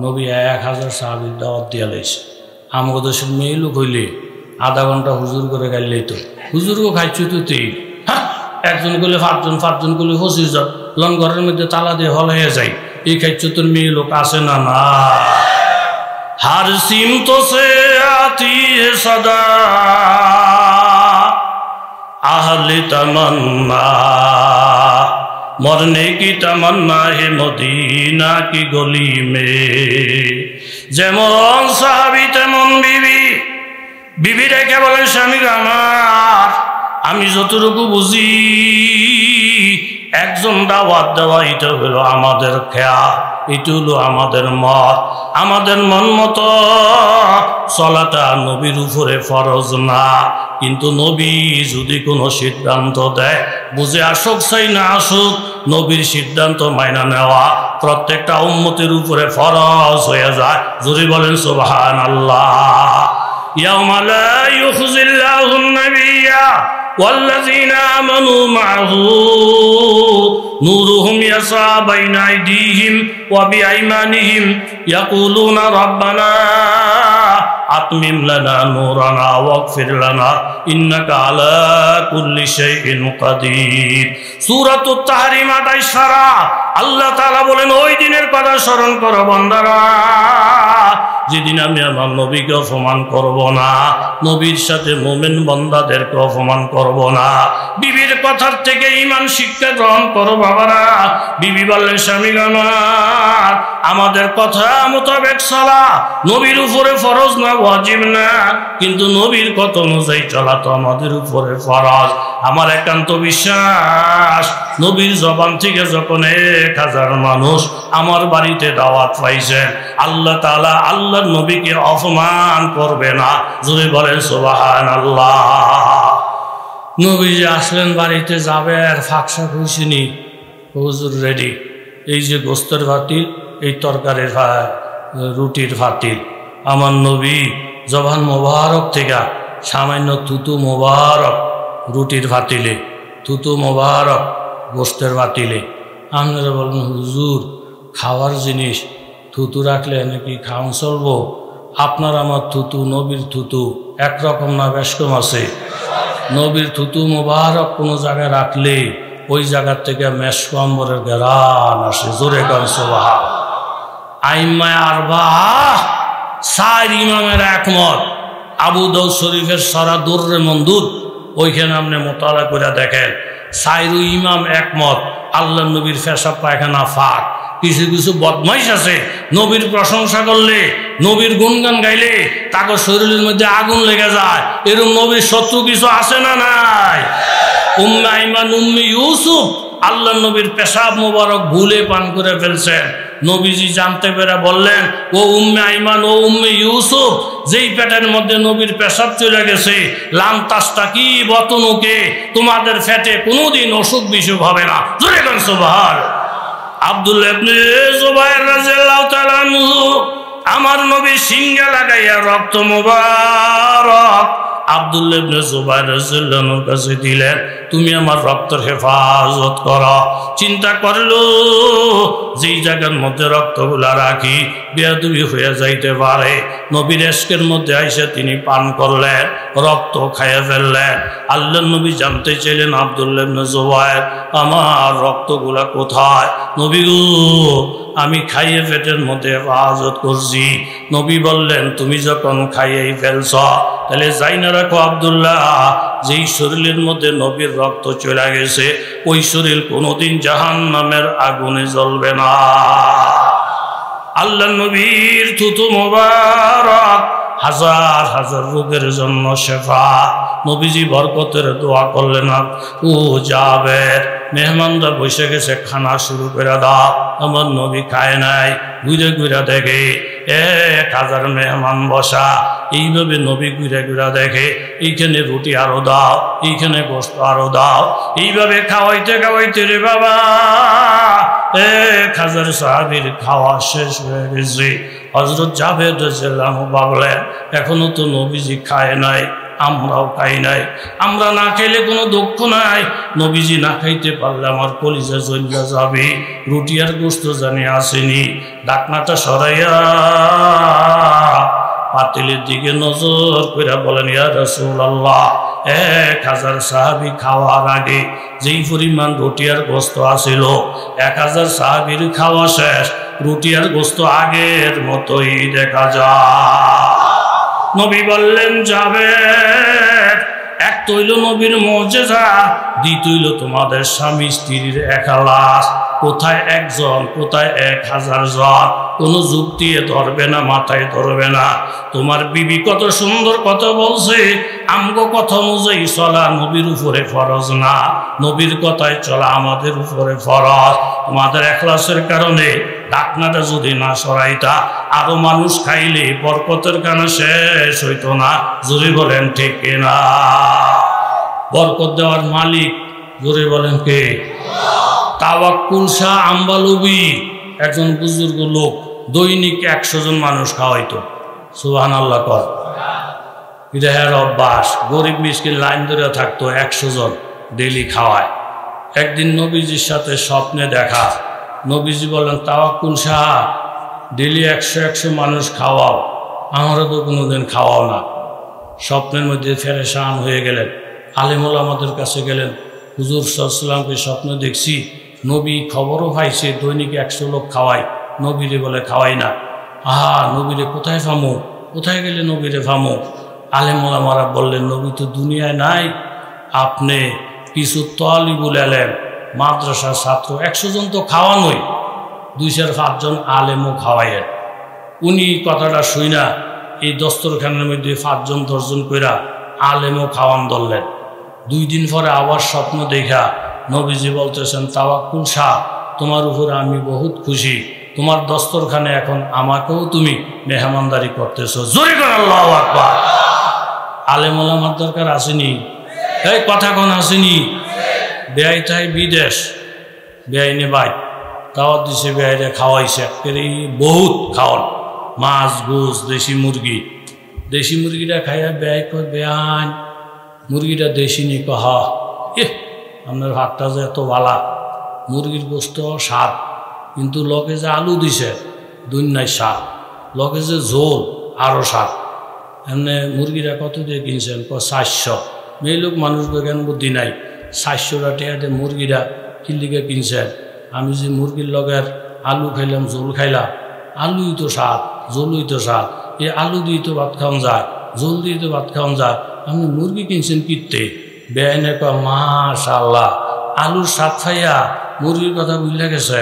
Speaker 1: নবী 1000 সাহাবীর দাওয়াত দিয়া লাইছে আমাদের দেশের মেয়ে লোক হইলে আধা ঘন্টা হুজুর করে গাইলেই তো হুজুরও খাইছি তো তেই একজন করলে 5জন করলে 25 জন লঙ্গরের মধ্যে তালা দিয়ে হল হয়ে যায় এই খাইছ তোর মেয়ে লোক আসে না না हर सिमतों से आती है सदा आहले तमन्ना मरने की तमन्ना है मदीना की गली में যেমন সাহাবী তেমন বিবি বিবি রেখে বলেন স্বামী আমার আমি যতটুকু বুঝি একজন দাওয়াত দেওয়া এটা হলো আমাদের খেয়া এটা হলো আমাদের মত আমাদের মন মতো চলাটা নবীর উপরে ফরজ না কিন্তু নবী যদি কোনো সিদ্ধান্ত দেয় বুঝে আসুক চাই না আসুক নবীর সিদ্ধান্ত মাইনা নেওয়া প্রত্যেকটা উম্মতের উপরে ফরজ হয়ে যায় জোরে বলেন সুবহানাল্লাহ ইয়াউমা লা ইউখজিল্লাহুন নাবিয়্যা والذين آمنوا معه نورهم يسعى بين أيديهم وبأيمانهم يقولون ربنا أتمم لنا نورنا واغفر لنا إنك على كل شيء قدير سورة التحريم 28 পারা আল্লাহ তাআলা বলেন ওই দিনের কথা স্মরণ করো বান্দারা যেদিন আমি আমার নবীকে অপমান করব না, নবীর সাথে মুমিন বান্দাদেরকে অপমান করব না। বিবির কথার থেকে ঈমান শিক্ষা গ্রহণ করো বাবারা। বিবি বললেন স্বামী আমার, আমাদের কথা মোতাবেক চলা নবীর উপরে ফরজ না, ওয়াজিব না, কিন্তু নবীর কথা অনুযায়ী চলা তো আমাদের উপরে ফরজ। আমার একান্ত বিশ্বাস নবীর জবান থেকে যখন 1000 মানুষ আমার বাড়িতে দাওয়াত পাইছেন, আল্লাহ তাআলা আল্লাহর নবীকে অপমান করবে না। জোরে বলেন সুবহানাল্লাহ। নবীজি আসলেন, বাড়িতে যাবে আর ফাঁকশা খুশিনি, হুজুর রেডি। এই যে গোস্তের ভাতিল, এই তরকারির রুটির ভাতিল। আমার নবী জবান মোবারক থেকে সামান্য থুতু মোবারক রুটির ভাতিলে, থুতু মোবারক গোস্তের ভাতিলে। আপনারা বলেন হুজুর খাওয়ার জিনিস থুতু রাখলে নাকি খাওয়ান চলবো? আপনার আমার থুতু নবীর থুতু একরকম না, বেশ কম আছে। নবীর থুতু মোবারক কোনো জায়গায় রাখলে ওই জায়গার থেকে মেশক আম্বরের ঘেরান আসে। জোরে কান সুবহান। আইম্মায়ে আরবাআহ 4 ইমামের একমত। আবু দাউদ শরীফের সারা দুররে মনদুর, ওইখানে আপনি মোতালা করে দেখেন 4 ইমাম একমত আল্লাহ নবীর পেশাব পায়খানা ফাঁক। কিছু কিছু বদমাইশ আছে, নবীর প্রশংসা করলে, নবীর গুণগান গাইলে তাকে শরীরের মধ্যে আগুন লেগে যায়। এরকম নবীর শত্রু কিছু আছে না নাই? উম্মে আইমান উম্মে ইউসুফ আল্লাহ নবীর পেশাব মোবারক ভুলে পান করে ফেলছেন। নবীজি জানতে পেরে বললেন, ও উম্মে আইমান, ও উম্মে ইউসুফ, যেই পেটের মধ্যে নবীর পেশাব চলে গেছে, লাম তাস্তাকি বতনুকে, তোমাদের পেটে কোনোদিন অসুখ বিসুখ হবে না। জোরে বলেন সুবহানাল্লাহ। আব্দুল্লাহ ইবনে জুবায়ের রাদিয়াল্লাহু তাআলা আনহু আমার নবী সিংহে লাগাইয়া রক্ত মোবারক আব্দুল্লাহ ইবনে জুবায়ের রাদিয়াল্লাহু আনহুর কাছে দিলেন, তুমি আমার রক্তের হেফাজত করো। চিন্তা করলো যেই জায়গার মধ্যে রক্তগুলা রাখি বেয়াদবি হয়ে যাইতে পারে। নবীর এশকের মধ্যে আইসা তিনি পান করলেন, রক্ত খাইয়া ফেললেন। আল্লাহর নবী জানতে চাইলেন, আব্দুল্লাহ ইবনে জুবায়ের, আমার রক্তগুলা কোথায়? নবী গো, আমি খাইয়ে পেটের মধ্যে হেফাজত করছি। নবী বললেন, তুমি যখন খাইয়েই ফেলছ তাহলে যাই না রাখো আব্দুল্লাহ, যেই শরীরের মধ্যে নবীর রক্ত চলে গেছে ওই শরীর কোনোদিন জাহান্নামের আগুনে জ্বলবে না। আল্লাহ নবীর থুতু মোবারক হাজার হাজার রোগের জন্য শেফা। নবীজি বরকতের দোয়া করলেন, ও জাবের, মেহমানরা বসে গেছে, খানা শুরু করে দাও। আমার নবী খায় নাই, ঘুরে ঘুরে দেখে 1000 মেহমান বসা। এইভাবে নবী ঘুরে ঘুরে দেখে, এইখানে রুটি আরো দাও, এইখানে গোশত আরো দাও। এইভাবে খাওয়াইতে খাওয়াইতে রে বাবা 1000 সাহাবীর খাওয়া শেষ হয়ে গেছে। হযরত জাবের রাদিয়াল্লাহু আনহু ভাবলেন, এখনো তো নবীজি খায় নাই, আমরাও খাই নাই, আমরা না খাইলে কোনো দুঃখ নাই। নবীজি না খাইতে পারলে আমার কলিজা জ্বলে যাবে। রুটি আর গোশত জানি আসেনি। ঢাকনাটা সরাইয়া পাতিলের দিকে নজর করে বলেন, ইয়া রাসূলুল্লাহ, 1000 সাহাবী খাওয়ার আগে যেই পরিমাণ রুটি আর গোশত আসিল, 1000 সাহাবীর খাওয়া শেষ, রুটি আর গোশত আগের মতোই দেখা যায়। নবী বললেন, যাবে এক তৈল নবীর মুজিজা, দ্বিতীয় হইল তোমাদের স্বামী স্ত্রীর এখলাস। কোথায় একজন, কোথায় 1000 জন, কোনো যুক্তি ধরবে না, মাথায় ধরবে না। তোমার বিবি কত সুন্দর কথা বলছে, আমগো কথা অনুযায়ী চলা নবীর উপরে ফরজ না, নবীর কথায় চলা আমাদের উপরে ফরজ। তোমাদের এখলাসের কারণে ঢাকনাটা যদি না সরাইতা, আরো মানুষ খাইলে বরকতের কানা শেষ হইতো না। জোরে বলেন ঠিক কিনা? বরকত দেওয়ার মালিক জোরে বলেন কে? তাওয়াক্কুল শাহ আম্বালুবি একজন বুজুর্গ লোক, দৈনিক 100 জন মানুষ খাওয়াইতো। সুবহানাল্লাহ কর। এটা হ্যাঁ অভ্যাস। গরিব মিসকিন লাইন ধরে থাকতো 100 জন ডেলি খাওয়ায়। একদিন নবীজির সাথে স্বপ্নে দেখা। নবীজি বলেন, তাওয়াক্কুল সাহা, ডেলি 100 মানুষ খাওয়াও, আমারও তো কোনোদিন খাওয়াও না। স্বপ্নের মধ্যে ফেরেশান হয়ে গেলেন। আলেম ওলামাদের কাছে গেলেন, হুজুর সাল্লাল্লাহু আলাইহি ওয়াসাল্লামকে স্বপ্নে দেখছি, নবী খবরও পাইছে দৈনিক 100 লোক খাওয়াই, নবীরে বলে খাওয়াই না। আহা, নবীরে কোথায় ফামো, কোথায় গেলে নবীরে ফামো? আলেম ওলামারা বললেন, নবী তো দুনিয়ায় নাই, আপনি কিছু তালিবুল ইলম মাদ্রাসার ছাত্র 100 জন তো খাওয়ানোই, 2-5 জন আলেমও খাওয়াইয়েন। উনি কথাটা শুই না এই দস্তরখানের মধ্যে 5 জন 10 জন কইরা আলেমও খাওয়ান ধরলেন। 2 দিন পরে আবার স্বপ্ন দেখা নবীজি বলতেছেন, তাওয়াক্কুল শাহ, তোমার উপরে আমি বহুত খুশি, তোমার দস্তরখানে এখন আমাকেও তুমি মেহমানদারি করতেছো। জোরে করে আল্লাহু আকবার। আলেম ওলামার দরকার আসেনি? এই কথা কোন আসেনি? বেআই তাই বিদেশ, বেআইনে ভাই দাওয়াত দিছে, বেআইরে খাওয়াইছে, একেবারে বহুত খাওয়ান, মাছ গোস দেশি মুরগি। দেশি মুরগিটা খাইয়া বেআই কয়, বেআইন মুরগিটা দেশি নি? কহ আপনার ভাতটা যে এত ভালা, মুরগির গোস্ত স্বাদ, কিন্তু লগে যে আলু দিছে দুনিয়ার স্বাদ, লগে যে ঝোল আরও স্বাদ। এমনি মুরগিটা কত দিয়ে কিনছেন? 400। মেয়ে লোক মানুষ জ্ঞান বুদ্ধি নাই, 400 টাকা দিয়ে মুরগিটা কিনলিকে কিনছেন। আমি যে মুরগির লগের আলু খাইলাম, ঝোল খাইলাম, আলুই তো স্বাদ, ঝোলই তো স্বাদ, এই আলু দিয়ে তো ভাত খাওয়ান যায়, ঝোল দিয়ে তো ভাত খাওয়ান যায়, আপনি মুরগি কিনছেন কিনতে? বেআইনে কয়, মাশাআল্লাহ, আলুর স্বাদ খাইয়া মুরগির কথা ভুলে গেছে,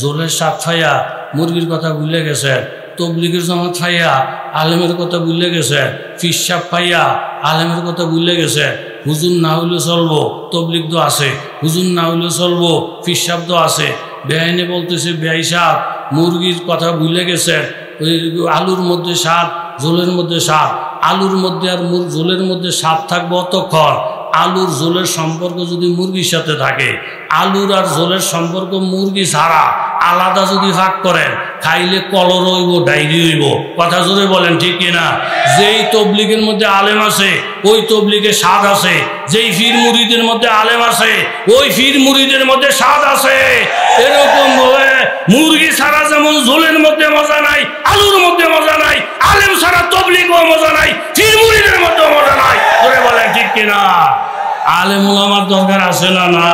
Speaker 1: ঝোলের স্বাদ খাইয়া মুরগির কথা ভুলে গেছে, তবলিগের জামাত খাইয়া আলেমের কথা ভুলে গেছে, ফিসাব খাইয়া আলেমের কথা ভুলে গেছে। হুজুর না হইলে চলবো, তবলিগ তো আছে, হুজুর না হইলে চলবো, ফিসাব তো আছে। বেআইনে বলতেছে, বেআই সাহেব মুরগির কথা ভুলে গেছে, ওই আলুর মধ্যে স্বাদ, ঝোলের মধ্যে স্বাদ, আলুর মধ্যে আর ঝোলের মধ্যে স্বাদ থাকবে অতক্ষণ। আলুর ঝোলের সম্পর্ক যদি মুরগির সাথে থাকে, আলুর আর ঝোলের সম্পর্ক মুরগি ছাড়া আলাদা যদি ভাগ করেন, খাইলে কলর হইব, ডায়রি হইব। কথা জোরে বলেন, ঠিক কিনা? যেই তবলিগের মধ্যে আলেম আছে ওই তবলিগে স্বাদ আছে, যেই ফির মুরিদের মধ্যে আলেম আছে ওই ফির মুরিদের মধ্যে স্বাদ আছে। এরকম ভাবে মুরগি ছাড়া যেমন ঝোলের মধ্যে মজা নাই, আলুর মধ্যে মজা নাই, আলেম ছাড়া তবলিগও মজা নাই, ফির মুরিদের মধ্যে মজা নাই। জোরে বলেন, ঠিক কিনা? আলেম ওলামার দরকার আছে না? না।